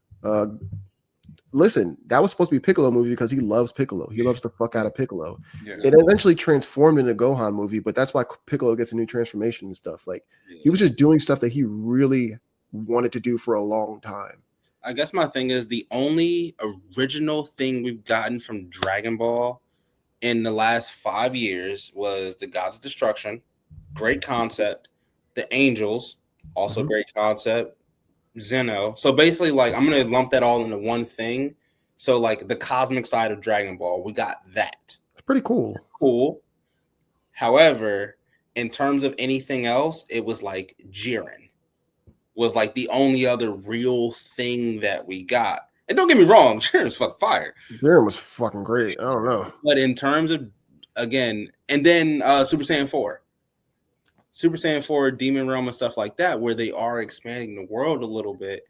Listen, that was supposed to be a Piccolo movie because he loves Piccolo. He loves the fuck out of Piccolo. Yeah. It eventually transformed into a Gohan movie, but that's why Piccolo gets a new transformation and stuff. Like, he was just doing stuff that he really wanted to do for a long time. I guess my thing is the only original thing we've gotten from Dragon Ball in the last 5 years was the Gods of Destruction. Great concept. The Angels, also great concept. Zeno. So basically, I'm going to lump that all into one thing. So, the cosmic side of Dragon Ball, we got that. It's pretty cool. However, in terms of anything else, it was Jiren was the only other real thing that we got. And don't get me wrong, Jiren's fucking fire. Jiren was fucking great. I don't know. But in terms of, again, and then Super Saiyan 4. Super Saiyan 4, Demon Realm, and stuff like that, where they are expanding the world a little bit.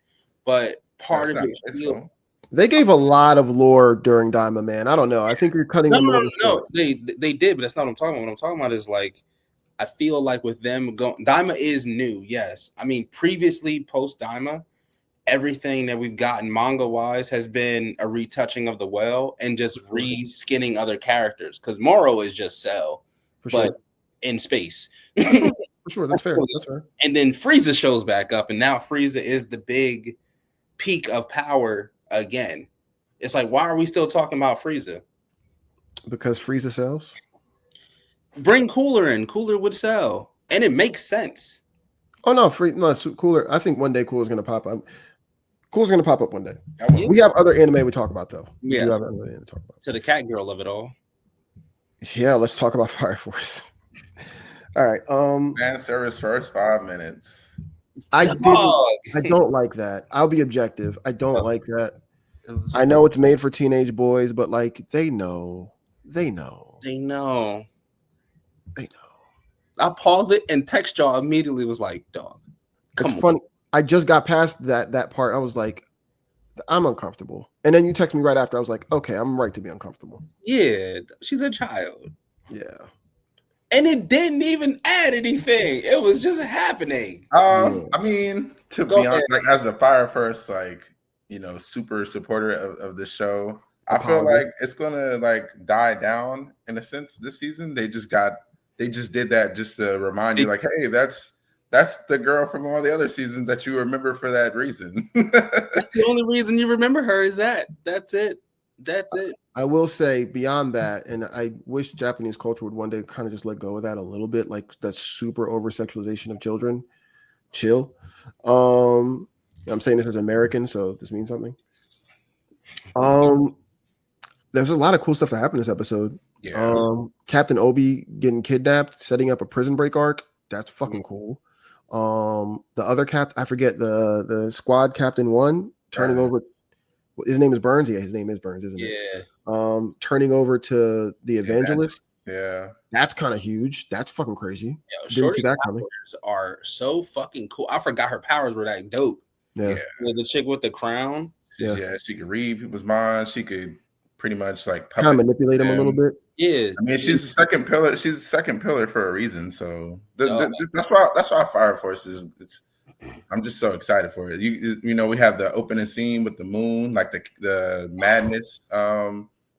But part of it, they gave a lot of lore during Daima, man. I don't know. I think you're cutting them. No. They did, but that's not what I'm talking about. What I'm talking about is I feel like with them going, Daima is new, yes. I mean, previously post Daima, everything that we've gotten manga wise has been a retouching of the well and just re-skinning other characters. Because Moro is just Cell, but in space. For sure, that's fair. That's fair. And then Frieza shows back up, and now Frieza is the big peak of power again. It's why are we still talking about Frieza? Because Frieza sells. Bring Cooler in. Cooler would sell, and it makes sense. Oh no, Cooler. I think one day Cooler's going to pop up. Cool's gonna pop up one day. I will. We have other anime we talk about though. We do Yes. have other anime to talk about. To the cat girl of it all. Yeah, let's talk about Fire Force. All right. Fan service first 5 minutes. I Dog. don't like that. I'll be objective. I don't like that. It was- I know it's made for teenage boys, but like they know. They know. They know. I paused it and text y'all immediately was like, dog. It's funny. I just got past that part. I was like, I'm uncomfortable. And then you text me right after. I was like, okay, I'm right to be uncomfortable. Yeah, she's a child. Yeah. And it didn't even add anything. It was just happening. I mean, to Go be honest, ahead. like as a Fire First, like super supporter of the show, I feel like it's gonna like die down in a sense this season. They just did that just to remind you, like, hey, that's the girl from all the other seasons that you remember for that reason. That's the only reason you remember her is that. That's it. That's it. I will say beyond that, and I wish Japanese culture would one day kind of just let go of that a little bit, like that super over sexualization of children. Chill. I'm saying this as American, so this means something. There's a lot of cool stuff that happened this episode. Yeah. Captain Obi getting kidnapped, setting up a prison break arc. That's fucking cool. The other I forget the squad captain one turning over. His name is Burns. Yeah, his name is Burns, isn't it? Yeah. Turning over to the evangelist. Yeah. That's kind of huge. That's fucking crazy. Yo, Didn't see that coming. Are so fucking cool. I forgot her powers were that dope. Yeah. The chick with the crown. Yeah, she could read people's minds. She could pretty much like kind of manipulate them a little bit. Yeah, I mean, she's the second pillar. She's the second pillar for a reason. So that's why Fire Force is. I'm just so excited for it. You know, we have the opening scene with the moon, like the madness,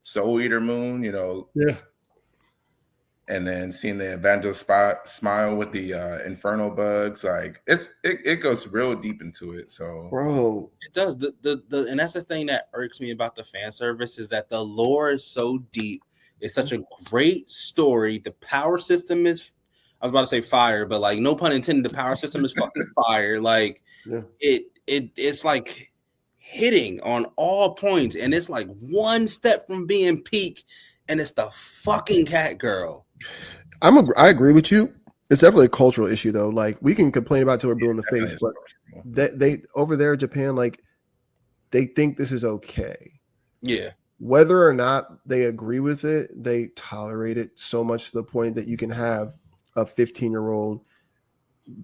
soul eater moon. You know, and then seeing the evangelist smile with the infernal bugs, like it goes real deep into it. So, bro, it does. And that's the thing that irks me about the fan service is that the lore is so deep. It's such a great story. The power system is, I was about to say fire, but like no pun intended. The power system is fucking fire. Like it's like hitting on all points, and it's like one step from being peak, and it's the fucking cat girl. I agree with you. It's definitely a cultural issue though. Like we can complain about till we're blue in the face, but they over there in Japan, like they think this is okay. Yeah. Whether or not they agree with it, they tolerate it so much to the point that you can have a 15-year-old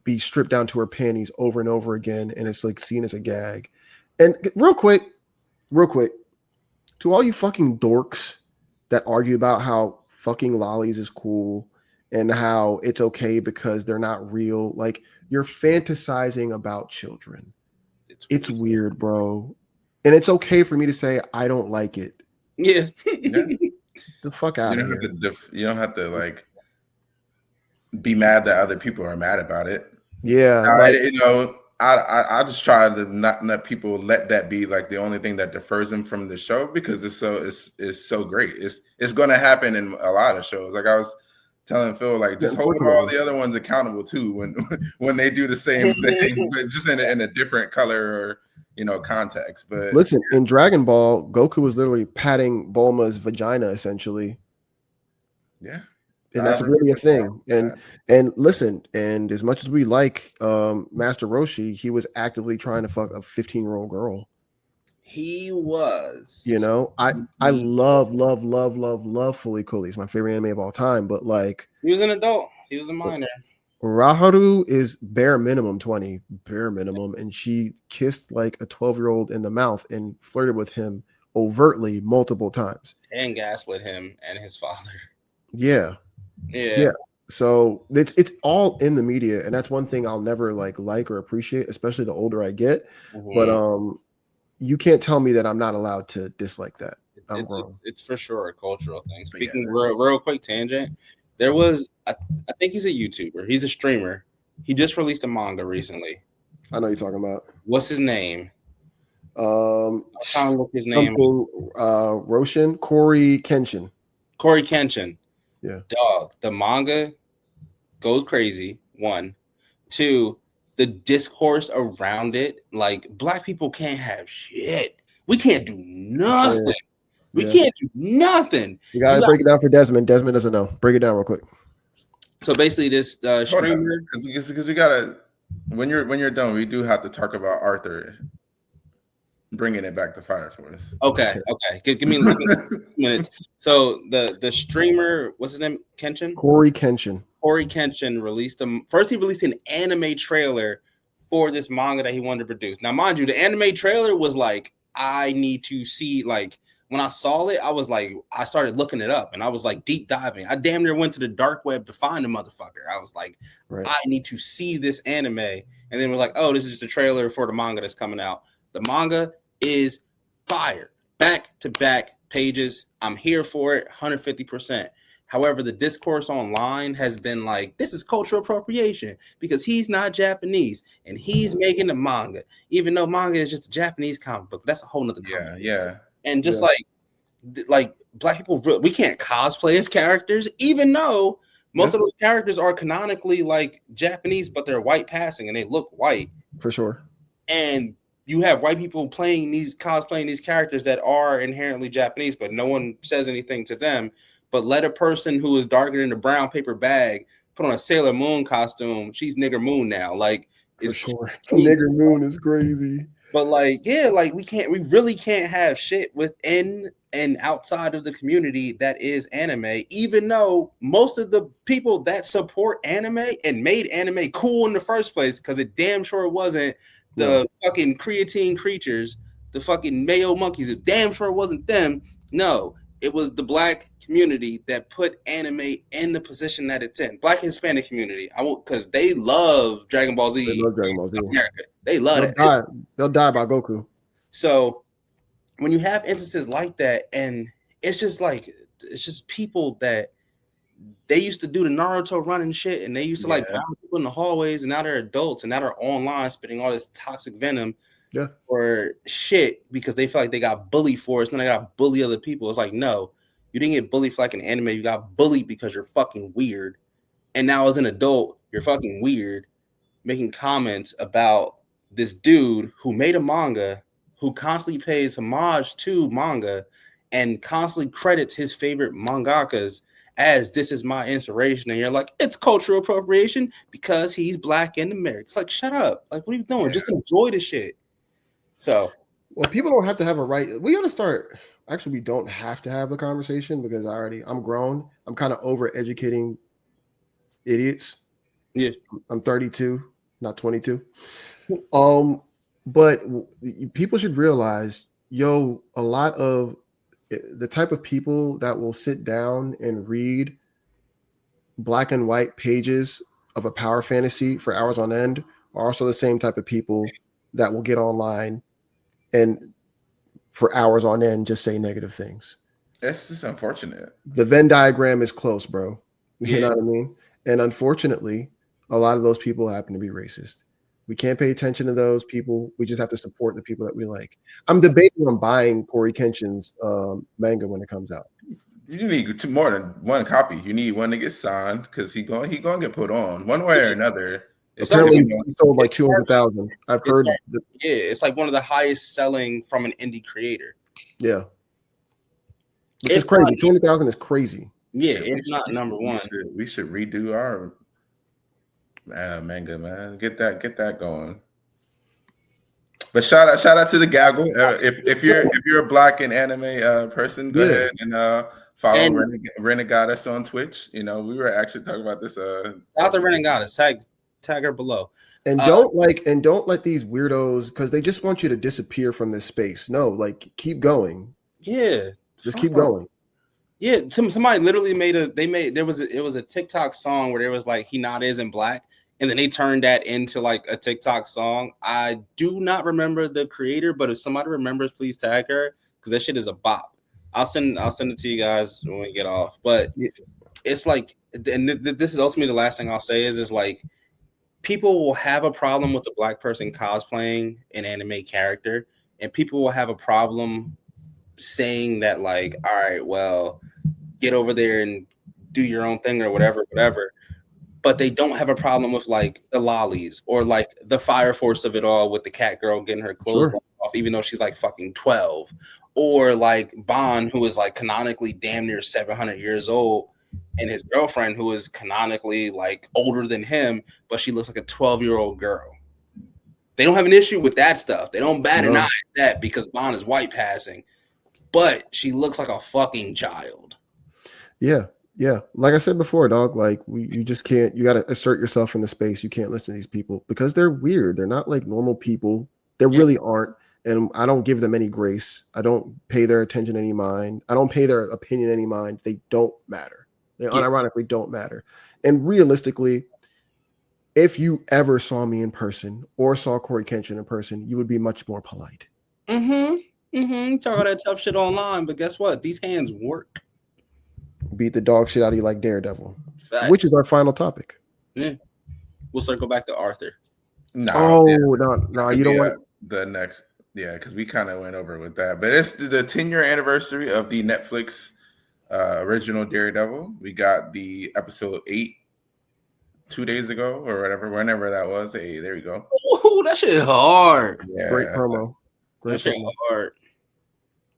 be stripped down to her panties over and over again, and it's like seen as a gag. And real quick, to all you fucking dorks that argue about how fucking lollies is cool and how it's okay because they're not real, like you're fantasizing about children. It's weird, bro. And it's okay for me to say I don't like it. Yeah. The fuck out of here. You don't have to like be mad that other people are mad about it. Yeah. I just try to not let people let that be like the only thing that defers them from the show because it's so great. It's going to happen in a lot of shows. Like I was telling Phil, like just hold all the other ones accountable too when they do the same thing, but just in a different color or context. But listen, in Dragon Ball, Goku was literally patting Bulma's vagina essentially. Yeah. And that's really a thing. And listen, and as much as we like Master Roshi, he was actively trying to fuck a 15-year-old girl. He was. I love Fully Cooley. It's my favorite anime of all time, but like he was an adult. He was a minor. Raharu is bare minimum 20, bare minimum, and she kissed like a 12-year-old in the mouth and flirted with him overtly multiple times. And gaslit him and his father. Yeah. So it's all in the media, and that's one thing I'll never like or appreciate, especially the older I get. Mm-hmm. But you can't tell me that I'm not allowed to dislike that. I'm grown. It's for sure a cultural thing. Speaking real quick tangent, there was I think he's a YouTuber. He's a streamer. He just released a manga recently. I know you're talking about. What's his name? I'm trying to look his name. Roshin, Corey Kenshin. Corey Kenshin. Yeah. Dog, the manga goes crazy. 1, 2, the discourse around it, like black people can't have shit. We can't do nothing. We can't do nothing. You gotta break it down for Desmond. Desmond doesn't know. Break it down real quick. So basically, this streamer, because we gotta when you're done, we do have to talk about Arthur bringing it back to Fire Force. Okay. Give me 2 minutes. So the streamer, what's his name? Corey Kenshin released he released an anime trailer for this manga that he wanted to produce. Now, mind you, the anime trailer was like, I need to see, like, when I saw it, I was like, I started looking it up and I was like deep diving. I damn near went to the dark web to find the motherfucker. I was like, I need to see this anime. And then was like, oh, this is just a trailer for the manga that's coming out. The manga is fire. Back to back pages. I'm here for it 150%. However, the discourse online has been like, this is cultural appropriation because he's not Japanese and he's making the manga, even though manga is just a Japanese comic book. That's a whole nother concept. Yeah. And just like black people, we can't cosplay as characters, even though most of those characters are canonically like Japanese, but they're white passing and they look white. For sure. And you have white people cosplaying these characters that are inherently Japanese, but no one says anything to them. But let a person who is darker than a brown paper bag put on a Sailor Moon costume. She's Nigger Moon now. Like, for sure. Nigger Moon is crazy. But like, yeah, like we really can't have shit within and outside of the community that is anime, even though most of the people that support anime and made anime cool in the first place, because it damn sure wasn't the fucking creatine creatures, the fucking mayo monkeys, it damn sure wasn't them. No, it was the black community that put anime in the position that it's in. Black Hispanic community. Because they love Dragon Ball Z. They love Dragon Ball Z. America. They love it. They'll die by Goku. So when you have instances like that, and it's just people that they used to do the Naruto run and shit, and they used to like pound people in the hallways, and now they're adults, and now they're online spitting all this toxic venom or shit because they feel like they got bullied for it, and they got bully other people. It's like, no, you didn't get bullied for like an anime. You got bullied because you're fucking weird. And now as an adult, you're fucking weird, making comments about this dude who made a manga, who constantly pays homage to manga and constantly credits his favorite mangakas as this is my inspiration. And you're like, it's cultural appropriation because he's black and American. It's like, shut up. Like, what are you doing? Just enjoy the shit. So, well, people don't have to have a right. We got to start. Actually, we don't have to have the conversation because I'm grown. I'm kind of over educating idiots. Yeah. I'm 32, not 22. But people should realize, a lot of the type of people that will sit down and read black and white pages of a power fantasy for hours on end are also the same type of people that will get online and for hours on end just say negative things. It's just unfortunate. The Venn diagram is close, bro. You know what I mean? And unfortunately, a lot of those people happen to be racist. We can't pay attention to those people. We just have to support the people that we like. I'm debating on buying Corey Kenshin's manga when it comes out. You need more than one copy. You need one to get signed because he going to get put on one way or another. Apparently, he sold like 200,000. I've heard. It's like one of the highest selling from an indie creator. Yeah, which is crazy. 200,000 is crazy. Yeah, it's not number one. We should redo our manga, man. Get that going. But shout out to the gaggle. If you're a black and anime person, go ahead and follow Renegadas on Twitch. We were actually talking about this. Out the Renegadas, tag her below. And don't let these weirdos, because they just want you to disappear from this space. No, like, keep going. Yeah, just keep going. Yeah, somebody literally it was a TikTok song where there was like he not isn't black, and then they turned that into like a TikTok song. I do not remember the creator, but if somebody remembers, please tag her because that shit is a bop. I'll send it to you guys when we get off. But it's like, and this is ultimately the last thing I'll say is like, people will have a problem with a black person cosplaying an anime character, and people will have a problem saying that like, all right, well, get over there and do your own thing or whatever. but they don't have a problem with like the lollies or like the fire force of it all with the cat girl getting her clothes Sure. off, even though she's like fucking 12, or like Bond, who is like canonically damn near 700 years old, and his girlfriend, who is canonically like older than him, but she looks like a 12-year-old girl. They don't have an issue with that stuff. They don't bat an eye at that because Bond is white passing, but she looks like a fucking child. Yeah. Yeah. Like I said before, dog, like you just can't, you got to assert yourself in the space. You can't listen to these people because they're weird. They're not like normal people. They really aren't. And I don't give them any grace. I don't pay their attention any mind. I don't pay their opinion any mind. They don't matter. They unironically don't matter. And realistically, if you ever saw me in person or saw Corey Kenshin in person, you would be much more polite. Talk all that tough shit online, but guess what? These hands work. Beat the dog shit out of you like Daredevil. Facts. Which is our final topic. Yeah. We'll circle back to Arthur. No, you don't want the next. Yeah, because we kind of went over with that. But it's the 10-year anniversary of the Netflix original Daredevil. We got the episode 8 2 days ago or whatever, whenever that was. Hey, there you go. Oh, that shit hard. Yeah. Great promo. That shit hard.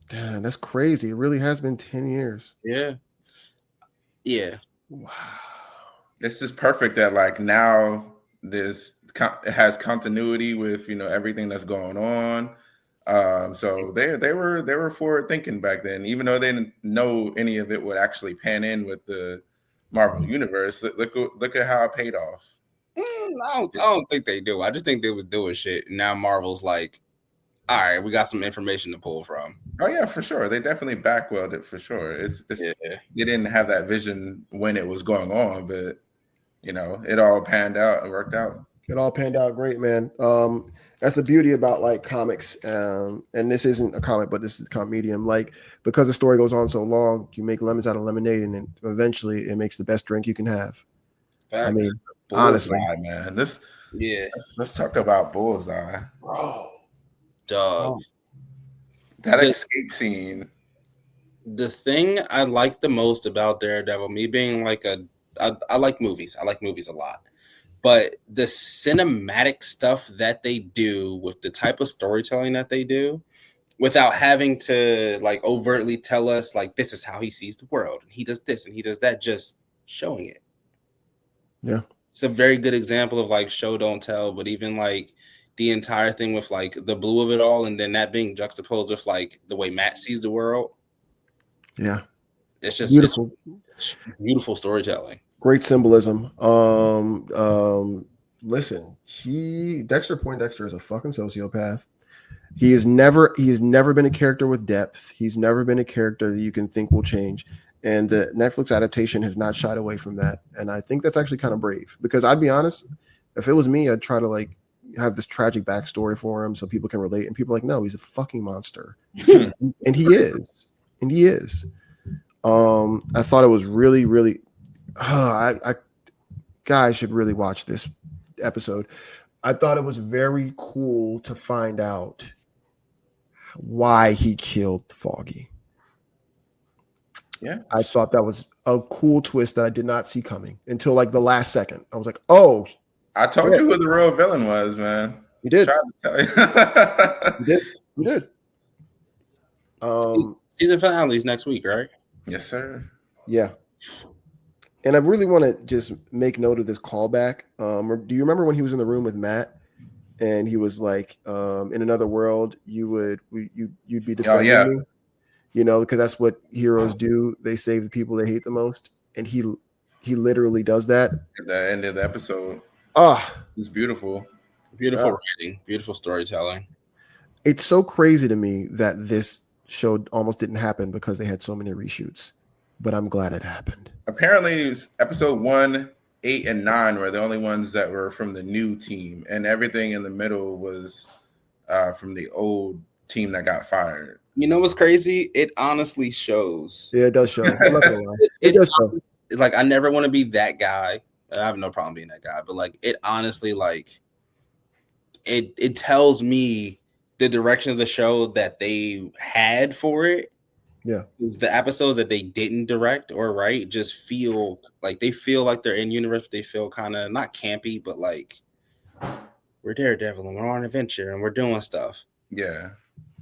Damn, that's crazy. It really has been 10 years. Yeah. Yeah. Wow. It's just perfect that like now it has continuity with everything that's going on. So they were forward thinking back then, even though they didn't know any of it would actually pan in with the Marvel universe. Look at how it paid off. I don't think they do. I just think they was doing shit. Now Marvel's like, all right, we got some information to pull from. Oh yeah, for sure. They definitely backwelled it for sure. They didn't have that vision when it was going on, but it all panned out and worked out. It all panned out great, man. That's the beauty about like comics. And this isn't a comic, but this is a comic medium. Like, because the story goes on so long, you make lemons out of lemonade, and then eventually it makes the best drink you can have. Facts. I mean, honestly, man. Let's talk about Bullseye. Bro. Dog. That escape scene. The thing I like the most about Daredevil, me being like I like movies. I like movies a lot. But the cinematic stuff that they do with the type of storytelling that they do, without having to like overtly tell us like this is how he sees the world and he does this and he does that, just showing it. Yeah. It's a very good example of like show don't tell, but even like the entire thing with like the blue of it all and then that being juxtaposed with like the way Matt sees the world. Yeah. It's just beautiful. It's beautiful storytelling. Great symbolism. Listen, Dexter Poindexter is a fucking sociopath. He has never been a character with depth. He's never been a character that you can think will change. And the Netflix adaptation has not shied away from that. And I think that's actually kind of brave, because I'd be honest, if it was me, I'd try to like have this tragic backstory for him so people can relate. And people are like, no, he's a fucking monster. And he is. I thought it was really, really, guys should really watch this episode. I thought it was very cool to find out why he killed Foggy. Yeah. I thought that was a cool twist that I did not see coming until like the last second. I was like, oh. I told you who the real villain was, man. You did. You did. Season finale is next week, right? Yes, sir. Yeah. And I really want to just make note of this callback. Do you remember when he was in the room with Matt and he was like, in another world, you'd be defending me? Because that's what heroes do. They save the people they hate the most. And he literally does that. At the end of the episode. It's beautiful. Beautiful writing, beautiful storytelling. It's so crazy to me that this show almost didn't happen because they had so many reshoots. But I'm glad it happened. Apparently, episode 1, 8, and 9 were the only ones that were from the new team, and everything in the middle was from the old team that got fired. You know what's crazy? It honestly shows. Yeah, it does show. I'm not gonna lie. It does show. Like, I never want to be that guy. I have no problem being that guy, but like, it honestly, like, it tells me the direction of the show that they had for it Yeah. The episodes that they didn't direct or write just feel like they're in universe. They feel kind of not campy, but like we're Daredevil and we're on an adventure and we're doing stuff. Yeah.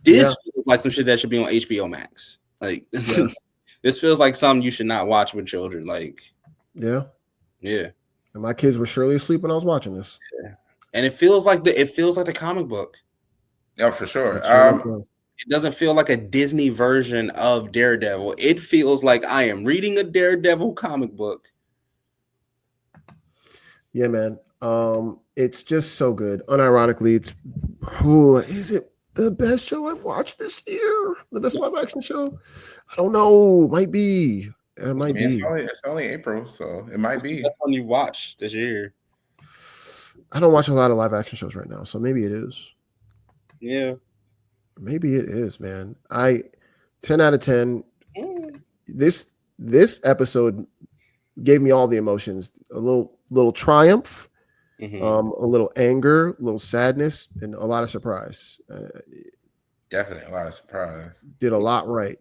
This feels like some shit that should be on HBO Max. Like this feels like something you should not watch with children. Like yeah. And my kids were surely asleep when I was watching this. Yeah. And it feels like the comic book. Yeah, for sure. It doesn't feel like a Disney version of Daredevil. It feels like I am reading a Daredevil comic book. Yeah, man. It's just so good. Unironically, is it the best show I've watched this year? The best live action show? I don't know. Might be. It might be. It's only April, so it might be. That's one you watched this year. I don't watch a lot of live action shows right now, so maybe it is. Yeah. Maybe it is, man. 10 out of 10. This episode gave me all the emotions. A little triumph, a little anger, a little sadness, and a lot of surprise. Definitely a lot of surprise. Did a lot right.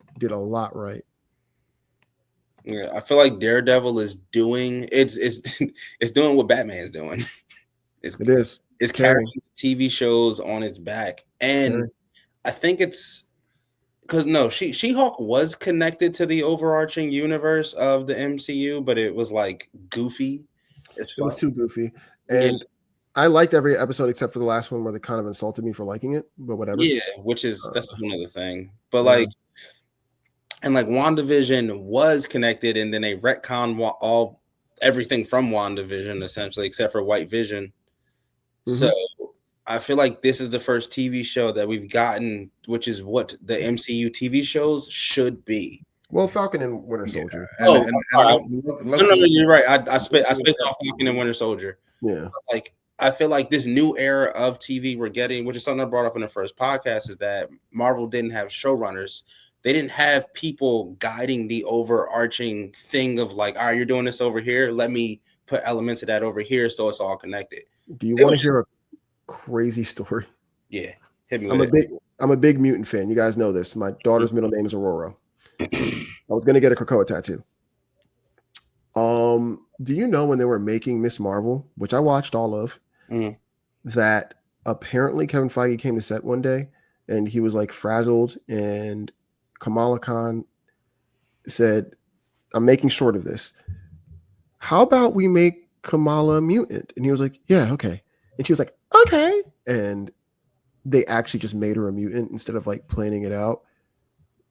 Yeah, I feel like Daredevil is doing it's doing what Batman's doing. It's carrying TV shows on its back, and I think it's because She-Hulk was connected to the overarching universe of the MCU, but it was like goofy. It was too goofy, and I liked every episode except for the last one where they kind of insulted me for liking it. But whatever. Yeah, that's another thing. But like. And like WandaVision was connected, and then they retconned everything from WandaVision essentially, except for White Vision. So I feel like this is the first TV show that we've gotten, which is what the MCU TV shows should be. Well, Falcon and Winter Soldier. No, you're right. I spaced off Falcon and Winter Soldier. Yeah, like I feel like this new era of TV we're getting, which is something I brought up in the first podcast, is that Marvel didn't have showrunners. They didn't have people guiding the overarching thing of like, all right, you're doing this over here. Let me put elements of that over here so it's all connected. Do you want to hear a crazy story? Yeah, hit me with it. I'm a big mutant fan. You guys know this. My daughter's middle name is Aurora. I was gonna get a Krakoa tattoo. Do you know when they were making Miss Marvel, which I watched all of, that apparently Kevin Feige came to set one day and he was like frazzled, and Kamala Khan said, I'm making short of this. How about we make Kamala a mutant? And he was like, yeah, okay. And she was like, okay. And they actually just made her a mutant instead of like planning it out.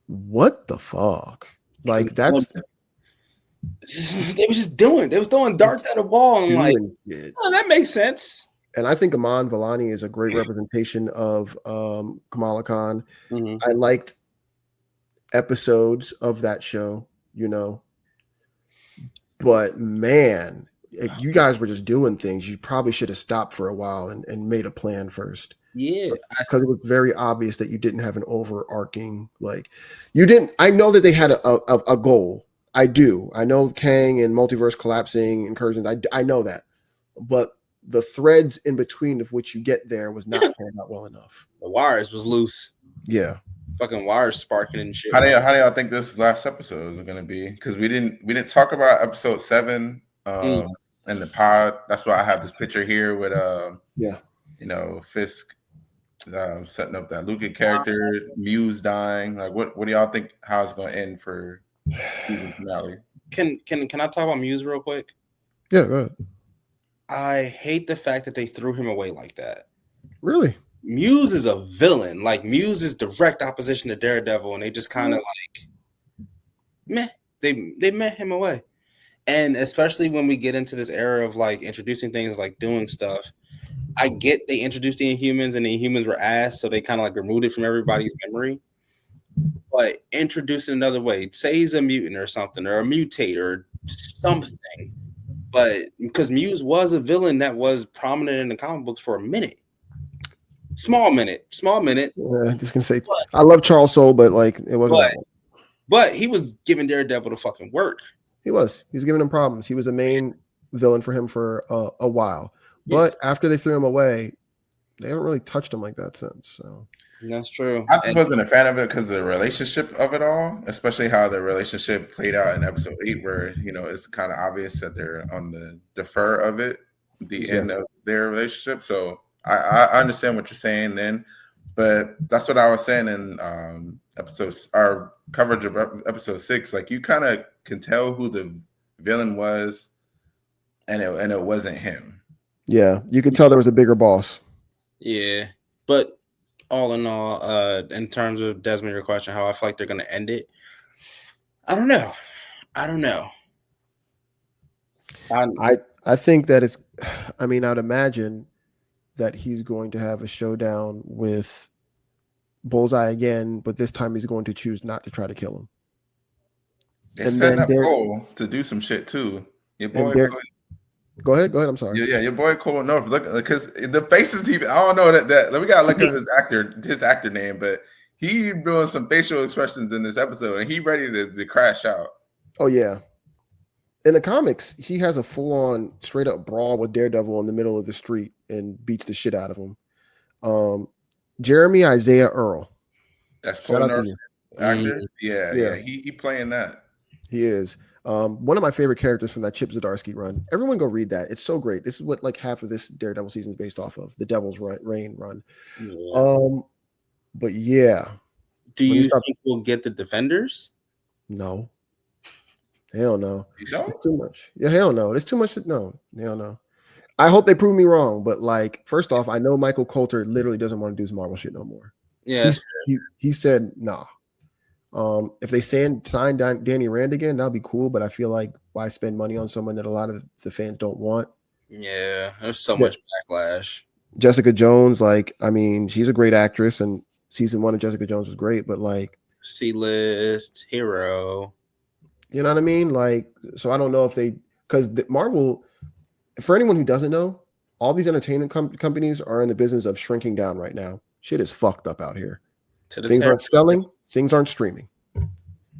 What the fuck? Like that's they was throwing darts at a wall and like, oh, that makes sense. And I think Aman Vellani is a great representation of Kamala Khan. I liked episodes of that show, but man, if you guys were just doing things, you probably should have stopped for a while and made a plan first. Yeah, because it was very obvious that you didn't have an overarching, like you didn't. I know that they had a goal. I do. I know Kang and multiverse collapsing incursions. I know that, but the threads in between of which you get there was not planned out well enough. The wires was loose. Yeah. Fucking wires sparking and shit. How do y'all think this last episode is gonna be? Because we didn't talk about episode 7 in the pod. That's why I have this picture here with Fisk setting up that Luca character, Muse dying. Like what do y'all think how it's gonna end for season finale? Can I talk about Muse real quick? Yeah, go ahead. I hate the fact that they threw him away like that. Really? Muse is a villain. Like Muse is direct opposition to Daredevil, and they just kind of like they met him away. And especially when we get into this era of like introducing things like doing stuff, I get they introduced the Inhumans and the Inhumans were ass, so they kind of like removed it from everybody's memory. But introduce it another way, say he's a mutant or something, or a mutate or something. But because Muse was a villain that was prominent in the comic books for a minute. Small minute. Yeah, I'm just gonna say I love Charles Soule, but like it wasn't. But he was giving Daredevil the fucking work. He was giving him problems. He was a main villain for him for a while. But after they threw him away, they haven't really touched him like that since. So That's true. I just wasn't a fan of it because of the relationship of it all, especially how the relationship played out in episode 8, where it's kind of obvious that they're on the defer of it, the end of their relationship. So I understand what you're saying then, but that's what I was saying in our coverage of episode 6. Like, you kind of can tell who the villain was, and it wasn't him. Yeah, you could tell there was a bigger boss. Yeah, but all in all, in terms of Desmond, your question, how I feel like they're going to end it, I don't know. I think that it's. I mean, I'd imagine that he's going to have a showdown with Bullseye again, but this time he's going to choose not to try to kill him. They're setting up Cole to do some shit too. Your boy. Go ahead. I'm sorry. Yeah, your boy Cole North. Look, because the faces I don't know that we gotta look at his actor name, but he doing some facial expressions in this episode, and he ready to crash out. Oh yeah. In the comics, he has a full-on, straight-up brawl with Daredevil in the middle of the street and beats the shit out of him. Jeremy Isaiah Earl. That's Cole North's actor. Yeah. He playing that. He is. One of my favorite characters from that Chip Zdarsky run. Everyone go read that. It's so great. This is what like half of this Daredevil season is based off of, the Devil's Reign run. Yeah. But yeah. Do you think we'll get the Defenders? No. Hell no. You don't? It's too much. Yeah, hell no. There's too much. No. Hell no. I hope they prove me wrong, but like, first off, I know Michael Coulter literally doesn't want to do his Marvel shit no more. Yeah. He said nah. If they sign Danny Rand again, that'll be cool. But I feel like why spend money on someone that a lot of the fans don't want? Yeah, there's so much backlash. Jessica Jones, like, I mean, she's a great actress, and season 1 of Jessica Jones was great. But like, C-list hero, you know what I mean? Like, so I don't know if because Marvel. For anyone who doesn't know, all these entertainment companies are in the business of shrinking down right now. Shit is fucked up out here. Things aren't selling. Things aren't streaming.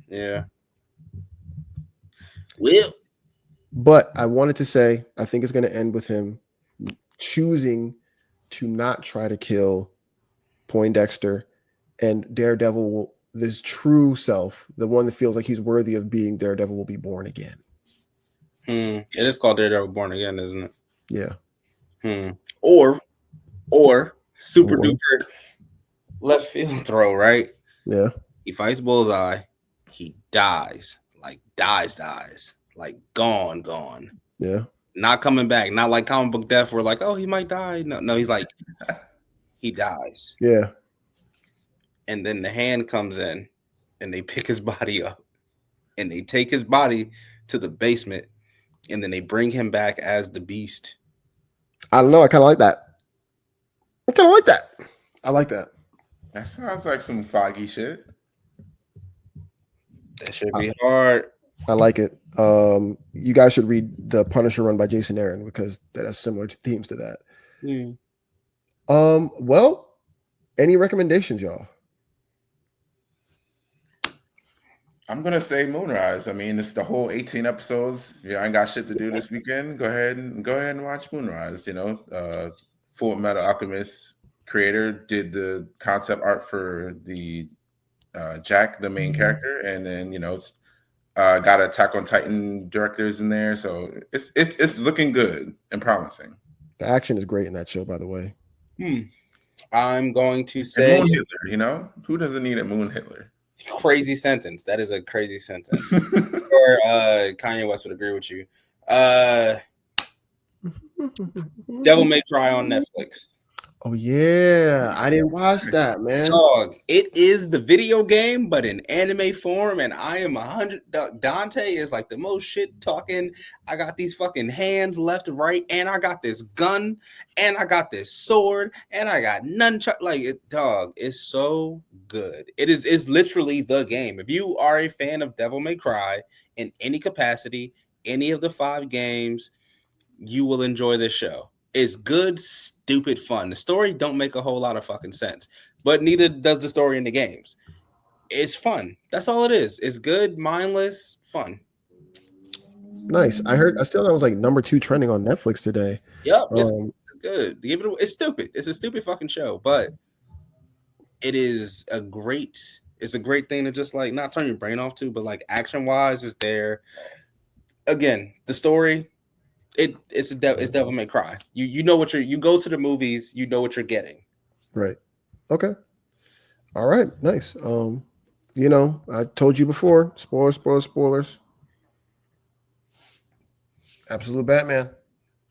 Yeah. Well, but I wanted to say, I think it's going to end with him choosing to not try to kill Poindexter, and Daredevil this true self, the one that feels like he's worthy of being Daredevil, will be born again. It is called DareDevil Born Again, isn't it? Yeah. Or super duper left field throw, right? Yeah. He fights Bullseye. He dies. Like dies. Like gone. Yeah. Not coming back. Not like comic book death where like, oh, he might die. No, he's like, he dies. Yeah. And then the hand comes in and they pick his body up and they take his body to the basement. And then they bring him back as the Beast. I don't know. I kind of like that. I like that. That sounds like some foggy shit. That should be hard. I like it. You guys should read The Punisher run by Jason Aaron because that has similar themes to that. Well, any recommendations, y'all? I'm gonna say Moonrise. I mean, it's the whole 18 episodes. Yeah, I ain't got shit to do this weekend. Go ahead and watch Moonrise. Full Metal Alchemist creator did the concept art for the Jack, the main character, and then got Attack on Titan directors in there. So it's looking good and promising. The action is great in that show, by the way. I'm going to say Moon Hitler. Who doesn't need a Moon Hitler? Crazy sentence. That is a crazy sentence. Or Kanye West would agree with you. Devil May Cry on Netflix. Oh yeah, I didn't watch that, man. Dog, it is the video game, but in anime form, and I am 100. Dante is like the most shit talking. I got these fucking hands left, right, and I got this gun, and I got this sword, and I got nunchuck. Like it, dog, it's so good. It's literally the game. If you are a fan of Devil May Cry in any capacity, any of the 5 games, you will enjoy this show. It's good, stupid fun. The story don't make a whole lot of fucking sense, but neither does the story in the games. It's fun. That's all it is. It's good, mindless, fun. Nice. I still know it was like number 2 trending on Netflix today. Yep. It's good. Give it. It's stupid. It's a stupid fucking show, but it is a great. It's a great thing to just like not turn your brain off to, but like action wise, is there. Again, the story. It's Devil May Cry. You know what you go to the movies. You know what you're getting. Right. Okay. All right. Nice. You know, I told you before. Spoilers. Absolute Batman.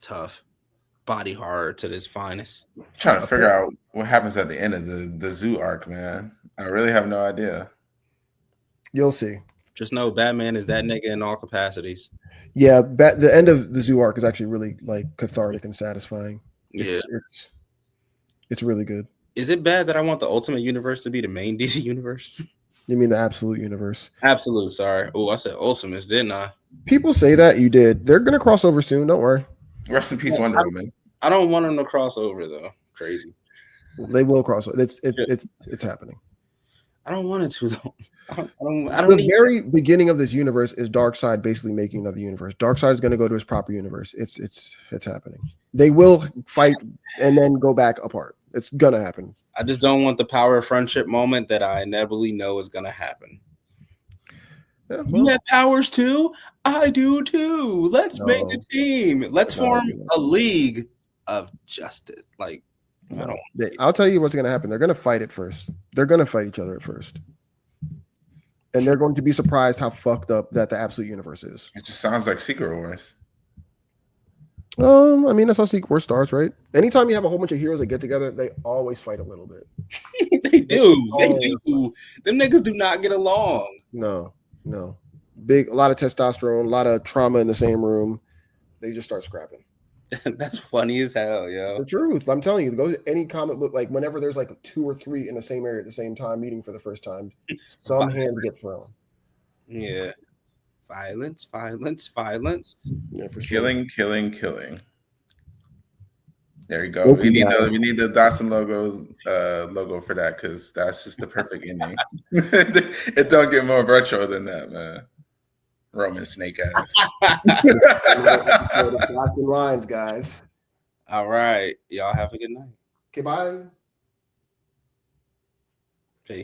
Tough. Body horror to this finest. I'm trying to figure out what happens at the end of the zoo arc, man. I really have no idea. You'll see. Just know Batman is that nigga in all capacities. Yeah, the end of the zoo arc is actually really like cathartic and satisfying. It's really good. Is it bad that I want the Ultimate Universe to be the main DC universe? You mean the Absolute Universe? Absolute. Sorry. Oh, I said Ultimates, didn't I? People say that you did. They're gonna cross over soon. Don't worry. Rest in peace, Wonder Woman. I don't want them to cross over though. Crazy. They will cross over. It's happening. I don't want it to though. I don't the very beginning of this universe is Darkseid basically making another universe. Darkseid is going to go to his proper universe. It's happening. They will fight and then go back apart. It's gonna happen. I just don't want the power of friendship moment that I inevitably know is gonna happen. Yeah, well, you have powers too? I do too. Let's make a team. Let's form a league of justice. Like, I'll tell you what's gonna happen. They're gonna fight it first. They're gonna fight each other at first. And they're going to be surprised how fucked up that the Absolute Universe is. It just sounds like Secret Wars. I mean, that's how Secret Wars starts, right? Anytime you have a whole bunch of heroes that get together, they always fight a little bit. They do. Them niggas do not get along. No. A lot of testosterone, a lot of trauma in the same room. They just start scrapping. That's funny as hell, yo. The truth. I'm telling you, go to any comic book, like whenever there's like 2 or 3 in the same area at the same time meeting for the first time, some hands get thrown. Yeah. Violence. Yeah, for sure. Killing. There you go. We need the Dawson logo for that because that's just the perfect ending. It don't get more retro than that, man. Roman Snake ass. Lots of lines, guys. All right. Y'all have a good night. Okay, bye.